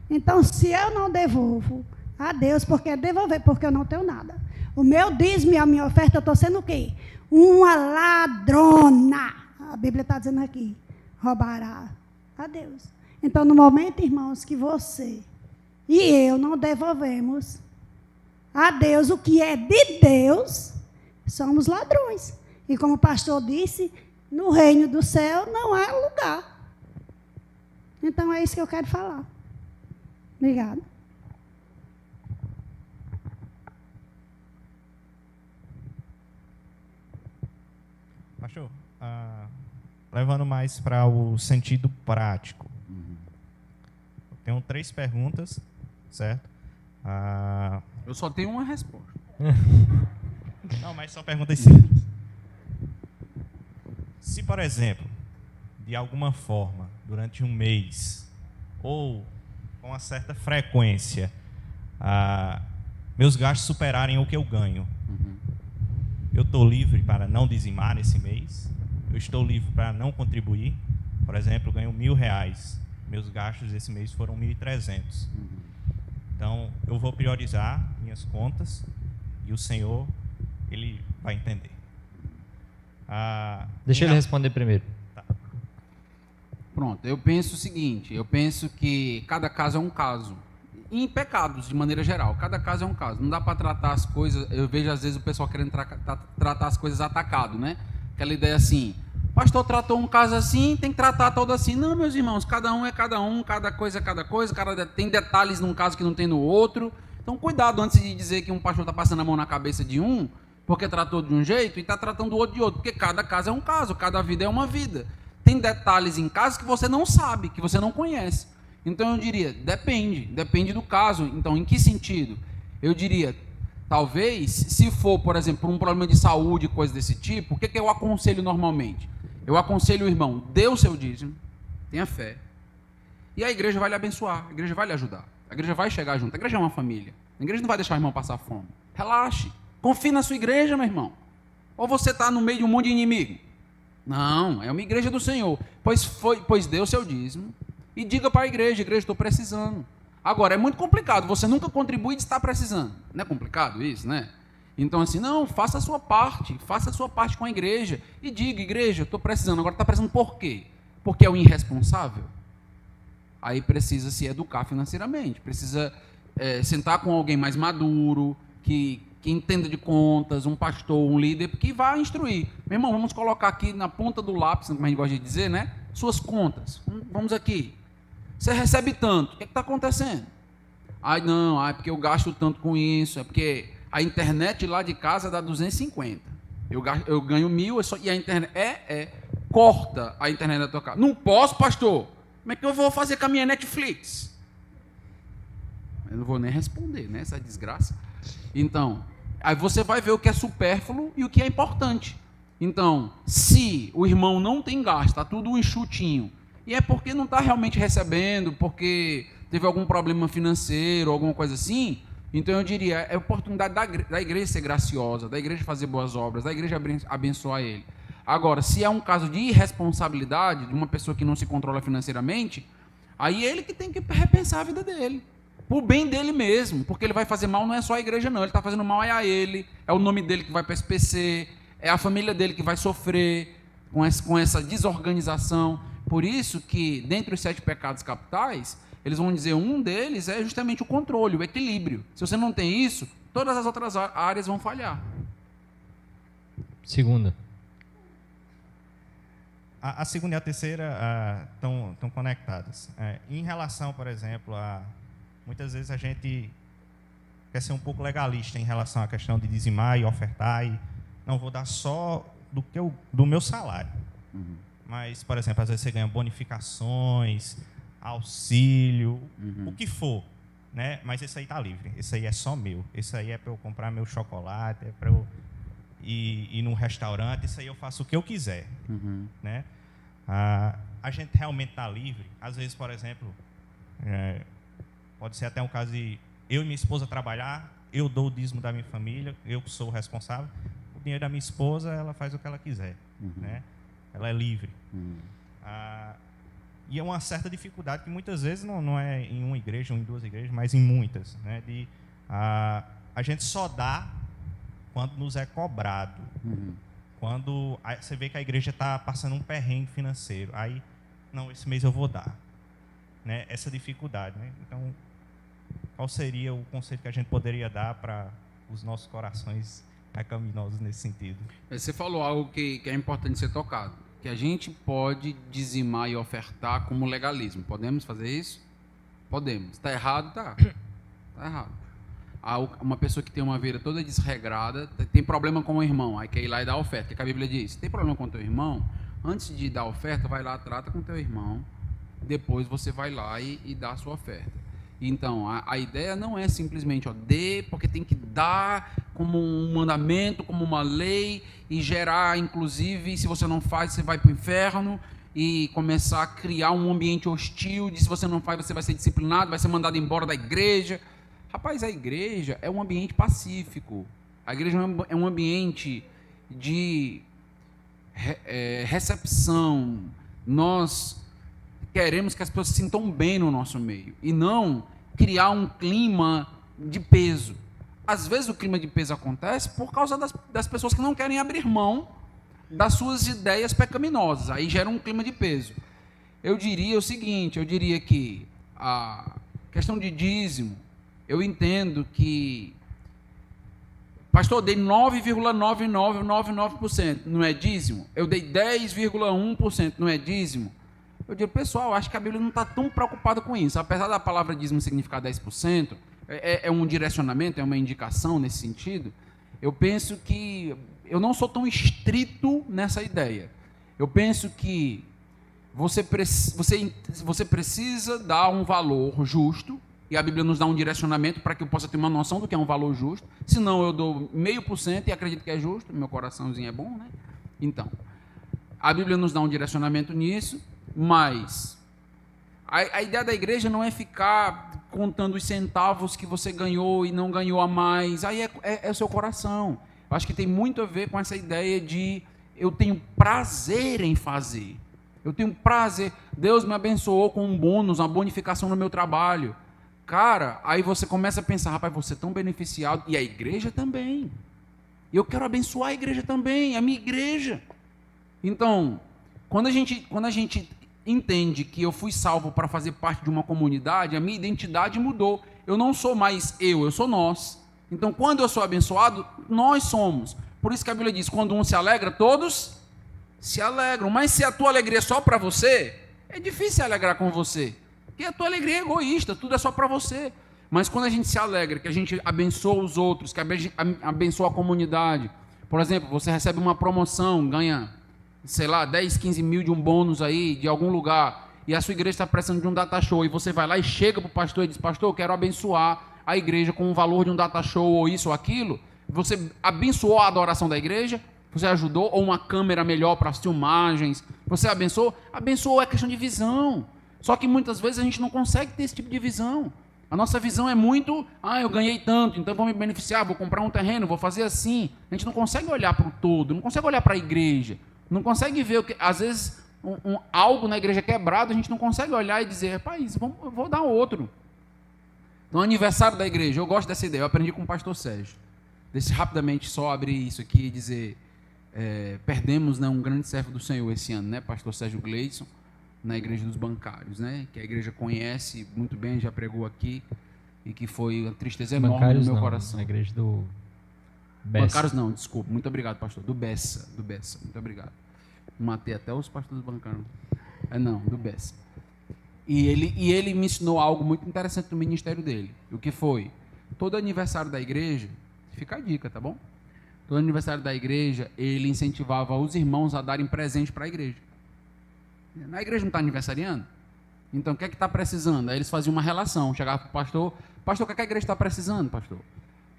Então, se eu não devolvo a Deus, porque é devolver, porque eu não tenho nada. O meu dízimo e a minha oferta, eu estou sendo o quê? Uma ladrona. A Bíblia está dizendo aqui, roubará a Deus. Então, no momento, irmãos, que você e eu não devolvemos a Deus o que é de Deus, somos ladrões. E como o pastor disse, no reino do céu não há lugar. Então, é isso que eu quero falar. Obrigada. Pastor, levando mais para o sentido prático. Tenho 3 perguntas, certo? Eu só tenho uma resposta. Não, mas são perguntas simples. Se, por exemplo, de alguma forma, durante um mês, ou com uma certa frequência, meus gastos superarem o que eu ganho, eu estou livre para não dizimar nesse mês? Eu estou livre para não contribuir? Por exemplo, eu ganho R$1.000. Meus gastos esse mês foram 1.300. Então, eu vou priorizar minhas contas e o Senhor, Ele vai entender. Deixa ele responder primeiro. Tá. Pronto, eu penso o seguinte, eu penso que cada caso é um caso. Em pecados, de maneira geral, cada caso é um caso. Não dá para tratar as coisas, eu vejo às vezes o pessoal querendo tratar as coisas atacado, né? Aquela ideia assim, pastor tratou um caso assim, tem que tratar todo assim. Não, meus irmãos, cada um é cada um, cada coisa é cada coisa, tem detalhes num caso que não tem no outro. Então, cuidado antes de dizer que um pastor está passando a mão na cabeça de um, porque tratou de um jeito e está tratando o outro de outro, porque cada caso é um caso, cada vida é uma vida. Tem detalhes em casos que você não sabe, que você não conhece. Então, eu diria, depende do caso. Então, em que sentido? Eu diria, talvez, se for, por exemplo, por um problema de saúde, coisa desse tipo, o que eu aconselho normalmente? Eu aconselho o irmão, dê o seu dízimo, tenha fé, e a igreja vai lhe abençoar, a igreja vai lhe ajudar, a igreja vai chegar junto, a igreja é uma família, a igreja não vai deixar o irmão passar fome. Relaxe, confie na sua igreja, meu irmão. Ou você está no meio de um monte de inimigo? Não, é uma igreja do Senhor. Pois dê o seu dízimo e diga para a igreja, estou precisando. Agora, é muito complicado, você nunca contribui e está precisando. Não é complicado isso, né? Então, assim, não, faça a sua parte com a igreja e diga, igreja, estou precisando. Agora, está precisando por quê? Porque é o irresponsável? Aí precisa se educar financeiramente, precisa sentar com alguém mais maduro, que entenda de contas, um pastor, um líder, que vai instruir. Meu irmão, vamos colocar aqui na ponta do lápis, como a gente gosta de dizer, né? Suas contas. Vamos aqui. Você recebe tanto, o que está acontecendo? Não, é porque eu gasto tanto com isso, é porque a internet lá de casa dá 250. Eu ganho 1.000 e a internet... corta a internet da tua casa. Não posso, pastor. Como é que eu vou fazer com a minha Netflix? Eu não vou nem responder, né? Essa desgraça. Então, aí você vai ver o que é supérfluo e o que é importante. Então, se o irmão não tem gasto, está tudo enxutinho, e é porque não está realmente recebendo, porque teve algum problema financeiro, alguma coisa assim, então eu diria, é oportunidade da igreja ser graciosa, da igreja fazer boas obras, da igreja abençoar ele. Agora, se é um caso de irresponsabilidade, de uma pessoa que não se controla financeiramente, aí ele que tem que repensar a vida dele, por bem dele mesmo, porque ele vai fazer mal, não é só a igreja não, ele está fazendo mal a ele, é o nome dele que vai para a SPC, é a família dele que vai sofrer com essa desorganização. Por isso que, dentre os 7 pecados capitais, eles vão dizer, um deles é justamente o controle, o equilíbrio. Se você não tem isso, todas as outras áreas vão falhar. Segunda. A segunda e a terceira estão conectadas. Em relação, por exemplo, muitas vezes a gente quer ser um pouco legalista em relação à questão de dizimar e ofertar, e não vou dar só do meu salário. Uhum. Mas, por exemplo, às vezes você ganha bonificações, auxílio, o que for, né? Mas esse aí está livre, esse aí é só meu, esse aí é para eu comprar meu chocolate, é para eu ir num restaurante, isso aí eu faço o que eu quiser, né? a gente realmente está livre? Às vezes, por exemplo, pode ser até um caso de eu e minha esposa trabalhar, eu dou o dízimo da minha família, eu que sou o responsável, o dinheiro da minha esposa, ela faz o que ela quiser, né? Ela é livre. E é uma certa dificuldade que muitas vezes não é em uma igreja ou em duas igrejas, mas em muitas, né? A gente só dá quando nos é cobrado. Quando você vê que a igreja está passando um perrengue financeiro, aí, não, esse mês eu vou dar, né? Essa dificuldade, né? Então, qual seria o conselho que a gente poderia dar para os nossos corações pecaminosos nesse sentido? Você falou algo que é importante ser tocado, que a gente pode dizimar e ofertar como legalismo. Podemos fazer isso? Podemos. Está errado? Tá. Está errado. Uma pessoa que tem uma vida toda desregrada, tem problema com o irmão, aí quer ir lá e dar oferta. O que a Bíblia diz? Tem problema com o teu irmão? Antes de dar oferta, vai lá, trata com o teu irmão, depois você vai lá e dá a sua oferta. Então, a ideia não é simplesmente, dê, porque tem que dar como um mandamento, como uma lei, e gerar, inclusive, se você não faz, você vai para o inferno, e começar a criar um ambiente hostil, de se você não faz, você vai ser disciplinado, vai ser mandado embora da igreja. Rapaz, a igreja é um ambiente pacífico. A igreja é um ambiente de recepção. Nós queremos que as pessoas se sintam bem no nosso meio e não criar um clima de peso. Às vezes o clima de peso acontece por causa das pessoas que não querem abrir mão das suas ideias pecaminosas. Aí gera um clima de peso. Eu diria o seguinte, eu diria que a questão de dízimo, eu entendo que, pastor, eu dei 9,9999%, não é dízimo? Eu dei 10,1%, não é dízimo? Eu digo, pessoal, acho que a Bíblia não está tão preocupada com isso. Apesar da palavra dízimo significar 10%, é um direcionamento, é uma indicação nesse sentido. Eu penso que eu não sou tão estrito nessa ideia. Eu penso que você precisa dar um valor justo, e a Bíblia nos dá um direcionamento para que eu possa ter uma noção do que é um valor justo. Senão eu dou 0,5% e acredito que é justo, meu coraçãozinho é bom, né? Então, a Bíblia nos dá um direcionamento nisso, mas a ideia da igreja não é ficar contando os centavos que você ganhou e não ganhou a mais. Aí é o seu coração. Eu acho que tem muito a ver com essa ideia de eu tenho prazer em fazer. Eu tenho prazer. Deus me abençoou com um bônus, uma bonificação no meu trabalho. Cara, aí você começa a pensar, rapaz, você é tão beneficiado, e a igreja também. Eu quero abençoar a igreja também, a minha igreja. Então, quando a gente entende que eu fui salvo para fazer parte de uma comunidade, a minha identidade mudou. Eu não sou mais eu sou nós. Então, quando eu sou abençoado, nós somos. Por isso que a Bíblia diz, quando um se alegra, todos se alegram. Mas se a tua alegria é só para você, é difícil se alegrar com você. Porque a tua alegria é egoísta, tudo é só para você. Mas quando a gente se alegra, que a gente abençoa os outros, que abençoa a comunidade. Por exemplo, você recebe uma promoção, ganha, sei lá, 10, 15 mil de um bônus aí, de algum lugar, e a sua igreja está precisando de um data show, e você vai lá e chega para o pastor e diz, pastor, eu quero abençoar a igreja com o valor de um data show, ou isso ou aquilo. Você abençoou a adoração da igreja, você ajudou, ou uma câmera melhor para as filmagens, você abençoou, é questão de visão. Só que muitas vezes a gente não consegue ter esse tipo de visão. A nossa visão é muito, eu ganhei tanto, então vou me beneficiar, vou comprar um terreno, vou fazer assim. A gente não consegue olhar para o todo, não consegue olhar para a igreja, não consegue ver o que, às vezes, algo na igreja quebrado, a gente não consegue olhar e dizer, rapaz, eu vou dar outro. No aniversário da igreja, eu gosto dessa ideia, eu aprendi com o pastor Sérgio. Deixa rapidamente só abrir isso aqui e dizer, perdemos, né, um grande servo do Senhor esse ano, né, pastor Sérgio Gleison, na igreja dos bancários, né, que a igreja conhece muito bem, já pregou aqui, e que foi uma tristeza enorme bancários no meu não, coração. Na igreja do Bessa. Bancários não, desculpa, muito obrigado, pastor, do Bessa, muito obrigado. Matei até os pastores bancários. Do Bessa. E ele me ensinou algo muito interessante no ministério dele. O que foi? Todo aniversário da igreja, fica a dica, tá bom? Todo aniversário da igreja, ele incentivava os irmãos a darem presente para a igreja. Na igreja não está aniversariando? Então, o que é que está precisando? Aí eles faziam uma relação, chegava para o pastor, o que é que a igreja está precisando, pastor?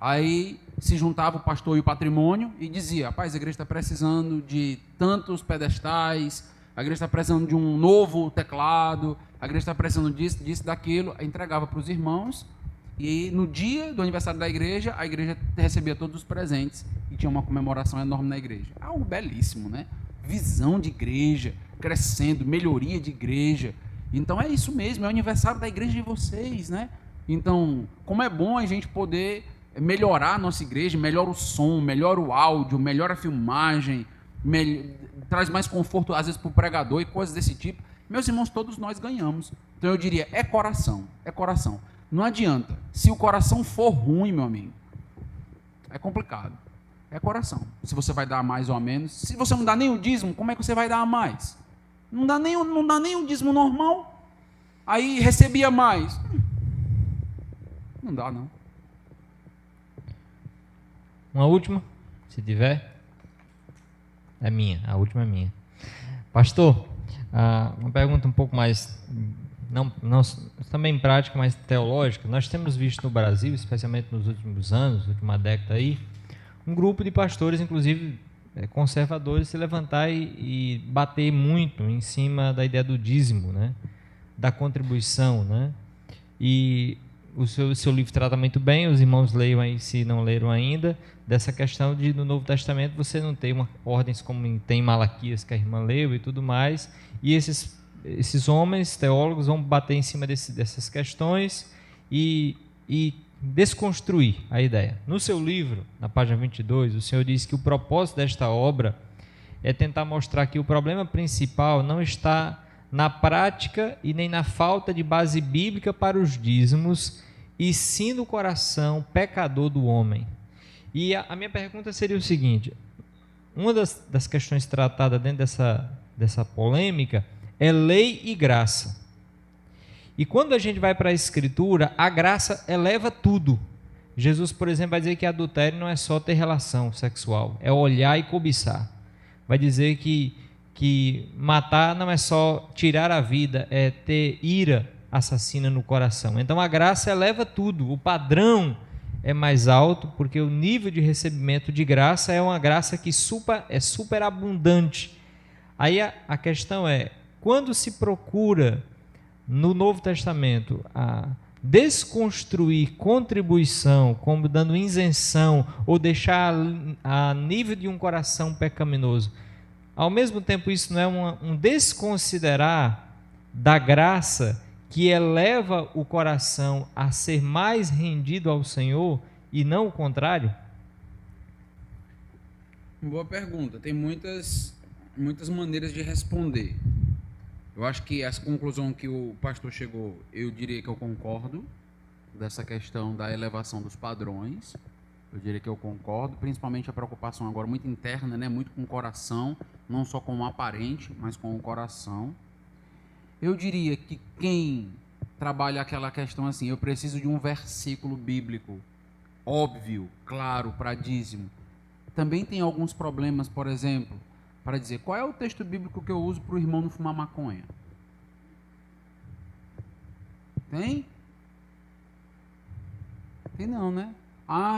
Aí se juntava o pastor e o patrimônio e dizia, rapaz, a igreja está precisando de tantos pedestais, a igreja está precisando de um novo teclado, a igreja está precisando disso, daquilo, entregava para os irmãos, e no dia do aniversário da igreja, a igreja recebia todos os presentes, e tinha uma comemoração enorme na igreja. Algo belíssimo, né? Visão de igreja, crescendo, melhoria de igreja. Então é isso mesmo, é o aniversário da igreja de vocês, né? Então, como é bom a gente poder melhorar a nossa igreja, melhora o som, melhora o áudio, melhora a filmagem, traz mais conforto, às vezes, para o pregador e coisas desse tipo. Meus irmãos, todos nós ganhamos. Então eu diria, é coração, é coração. Não adianta. Se o coração for ruim, meu amigo, é complicado. É coração. Se você vai dar mais ou menos. Se você não dá nem o dízimo, como é que você vai dar mais? Não dá nem o dízimo normal. Aí recebia mais. Não dá, não. Uma última, se tiver. É minha, a última é minha. Pastor, uma pergunta um pouco mais, não também prática, mas teológica. Nós temos visto no Brasil, especialmente nos últimos anos, última década aí, um grupo de pastores, inclusive conservadores, se levantar e bater muito em cima da ideia do dízimo, né? Da contribuição, né? E o seu livro trata muito bem, os irmãos leiam aí, se não leram ainda, dessa questão de no Novo Testamento você não tem ordens como tem em Malaquias, que a irmã leu e tudo mais, e esses homens teólogos vão bater em cima dessas questões e desconstruir a ideia. No seu livro, na página 22, o senhor diz que o propósito desta obra é tentar mostrar que o problema principal não está na prática e nem na falta de base bíblica para os dízimos, e sim no coração pecador do homem. E a minha pergunta seria o seguinte: uma das questões tratadas dentro dessa polêmica é lei e graça. E quando a gente vai para a Escritura, a graça eleva tudo. Jesus, por exemplo, vai dizer que adultério não é só ter relação sexual, é olhar e cobiçar. Vai dizer que matar não é só tirar a vida, é ter ira assassina no coração. Então a graça eleva tudo, o padrão é mais alto, porque o nível de recebimento de graça é uma graça que é super abundante. Aí a questão é, quando se procura no Novo Testamento a desconstruir contribuição, como dando isenção, ou deixar a nível de um coração pecaminoso, ao mesmo tempo isso não é um desconsiderar da graça que eleva o coração a ser mais rendido ao Senhor e não o contrário? Boa pergunta. Tem muitas maneiras de responder. Eu acho que essa conclusão que o pastor chegou, eu diria que eu concordo, dessa questão da elevação dos padrões. Eu diria que eu concordo, principalmente a preocupação agora muito interna, né? Muito com o coração, não só com o aparente, mas com o coração. Eu diria que quem trabalha aquela questão assim, eu preciso de um versículo bíblico óbvio, claro, para dízimo, também tem alguns problemas, por exemplo, para dizer qual é o texto bíblico que eu uso para o irmão não fumar maconha. Tem? Tem não, né?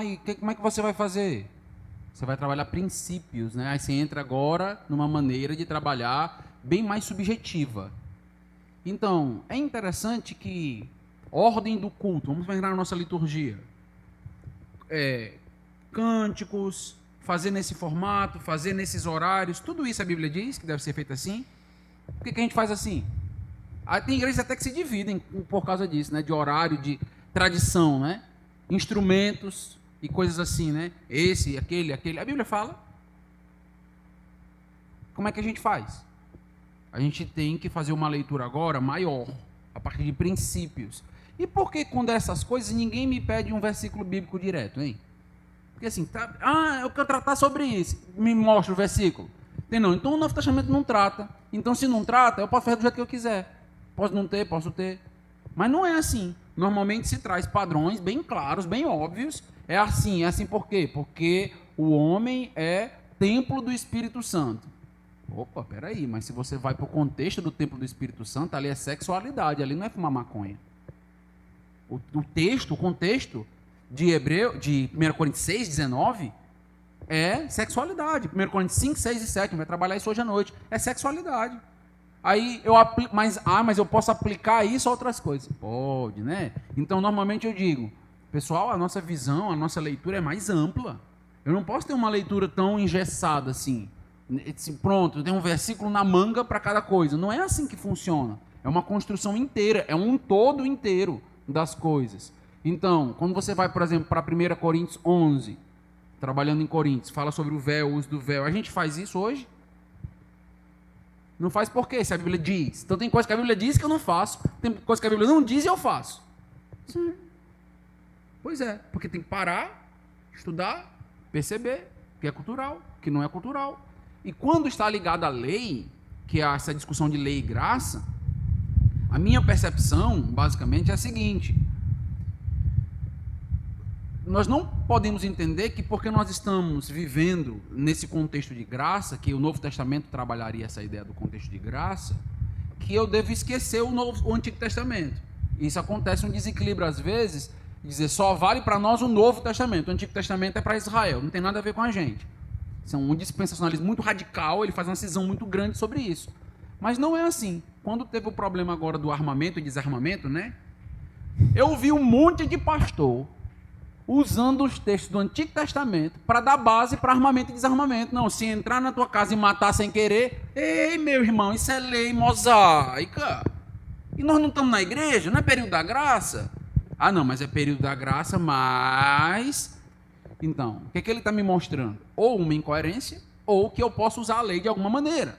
E como é que você vai fazer? Você vai trabalhar princípios, né? Aí você entra agora numa maneira de trabalhar bem mais subjetiva. Então, é interessante que ordem do culto, vamos pegar na nossa liturgia, cânticos, fazer nesse formato, fazer nesses horários, tudo isso a Bíblia diz que deve ser feito assim. Por que a gente faz assim? Tem igrejas até que se dividem por causa disso, né? De horário, de tradição, né? Instrumentos e coisas assim, né? Esse, aquele. A Bíblia fala. Como é que a gente faz? A gente tem que fazer uma leitura agora maior, a partir de princípios. E por que quando essas coisas ninguém me pede um versículo bíblico direto, hein? Porque assim, eu quero tratar sobre isso, me mostra o versículo. Não, então o Novo Testamento não trata. Então se não trata, eu posso fazer do jeito que eu quiser. Posso não ter, posso ter. Mas não é assim. Normalmente se traz padrões bem claros, bem óbvios. É assim por quê? Porque o homem é templo do Espírito Santo. Opa, peraí, mas se você vai para o contexto do templo do Espírito Santo, ali é sexualidade, ali não é fumar maconha. O contexto de 1 Coríntios 6, 19, é sexualidade. 1 Coríntios 5, 6 e 7, vai trabalhar isso hoje à noite, é sexualidade. Aí eu mas eu posso aplicar isso a outras coisas. Pode, né? Então, normalmente eu digo, pessoal, a nossa visão, a nossa leitura é mais ampla. Eu não posso ter uma leitura tão engessada assim. Pronto, tem um versículo na manga para cada coisa. Não é assim que funciona. É uma construção inteira, é um todo inteiro das coisas. Então, quando você vai, por exemplo, para 1 Coríntios 11, trabalhando em Coríntios, fala sobre o véu, o uso do véu. A gente faz isso hoje? Não faz por quê? Se a Bíblia diz. Então tem coisa que a Bíblia diz que eu não faço, tem coisa que a Bíblia não diz e eu faço. Sim. Pois é, porque tem que parar, estudar, perceber que é cultural, que não é cultural. E quando está ligado à lei, que é essa discussão de lei e graça, a minha percepção, basicamente, é a seguinte: nós não podemos entender que porque nós estamos vivendo nesse contexto de graça, que o Novo Testamento trabalharia essa ideia do contexto de graça, que eu devo esquecer o Antigo Testamento. Isso acontece um desequilíbrio às vezes, dizer só vale para nós o Novo Testamento, o Antigo Testamento é para Israel, não tem nada a ver com a gente. Isso é um dispensacionalismo muito radical, ele faz uma cisão muito grande sobre isso. Mas não é assim. Quando teve o problema agora do armamento e desarmamento, né? Eu vi um monte de pastor usando os textos do Antigo Testamento para dar base para armamento e desarmamento. Não, se entrar na tua casa e matar sem querer, ei, meu irmão, isso é lei mosaica. E nós não estamos na igreja, não é período da graça? Ah, não, mas é período da graça, mas... Então, o que ele está me mostrando? Ou uma incoerência, ou que eu posso usar a lei de alguma maneira.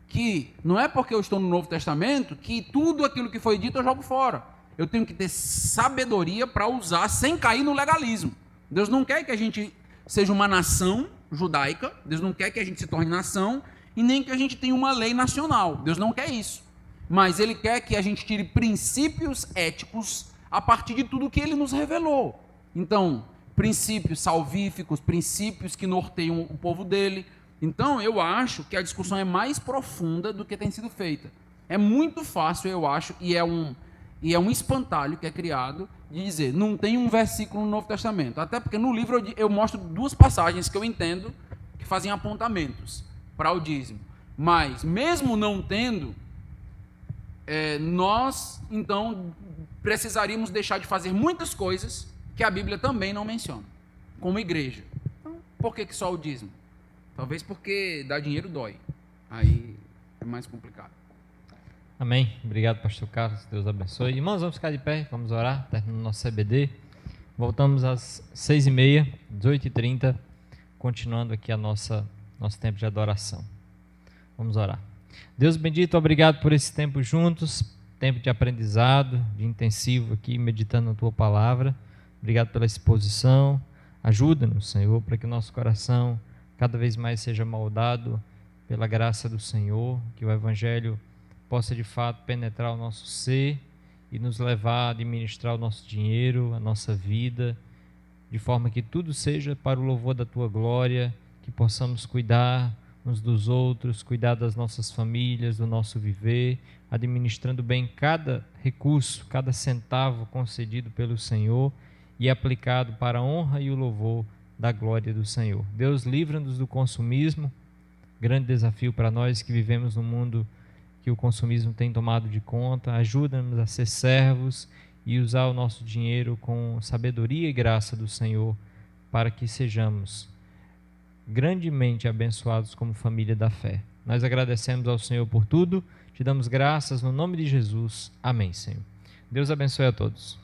Que não é porque eu estou no Novo Testamento que tudo aquilo que foi dito eu jogo fora. Eu tenho que ter sabedoria para usar sem cair no legalismo. Deus não quer que a gente seja uma nação judaica, Deus não quer que a gente se torne nação, e nem que a gente tenha uma lei nacional. Deus não quer isso. Mas Ele quer que a gente tire princípios éticos a partir de tudo que Ele nos revelou. Então, princípios salvíficos, princípios que norteiam o povo dele. Então, eu acho que a discussão é mais profunda do que tem sido feita. É muito fácil, eu acho, e é um espantalho que é criado de dizer, não tem um versículo no Novo Testamento. Até porque no livro eu mostro duas passagens que eu entendo que fazem apontamentos para o dízimo. Mas, mesmo não tendo, nós, então, precisaríamos deixar de fazer muitas coisas que a Bíblia também não menciona, como igreja. Então, por que só o dízimo? Talvez porque dar dinheiro dói. Aí é mais complicado. Amém. Obrigado, pastor Carlos. Deus abençoe. Irmãos, vamos ficar de pé, vamos orar, terminando nosso CBD. Voltamos às 6h30, 18h30, continuando aqui nosso tempo de adoração. Vamos orar. Deus bendito, obrigado por esse tempo juntos, tempo de aprendizado, de intensivo aqui, meditando na Tua Palavra. Obrigado pela exposição. Ajuda-nos, Senhor, para que o nosso coração cada vez mais seja moldado pela graça do Senhor, que o Evangelho possa de fato penetrar o nosso ser e nos levar a administrar o nosso dinheiro, a nossa vida, de forma que tudo seja para o louvor da Tua glória, que possamos cuidar uns dos outros, cuidar das nossas famílias, do nosso viver, administrando bem cada recurso, cada centavo concedido pelo Senhor e aplicado para a honra e o louvor da glória do Senhor. Deus, livra-nos do consumismo, grande desafio para nós que vivemos num mundo que o consumismo tem tomado de conta. Ajuda-nos a ser servos e usar o nosso dinheiro com sabedoria e graça do Senhor, para que sejamos grandemente abençoados como família da fé. Nós agradecemos ao Senhor por tudo, te damos graças no nome de Jesus. Amém, Senhor. Deus abençoe a todos.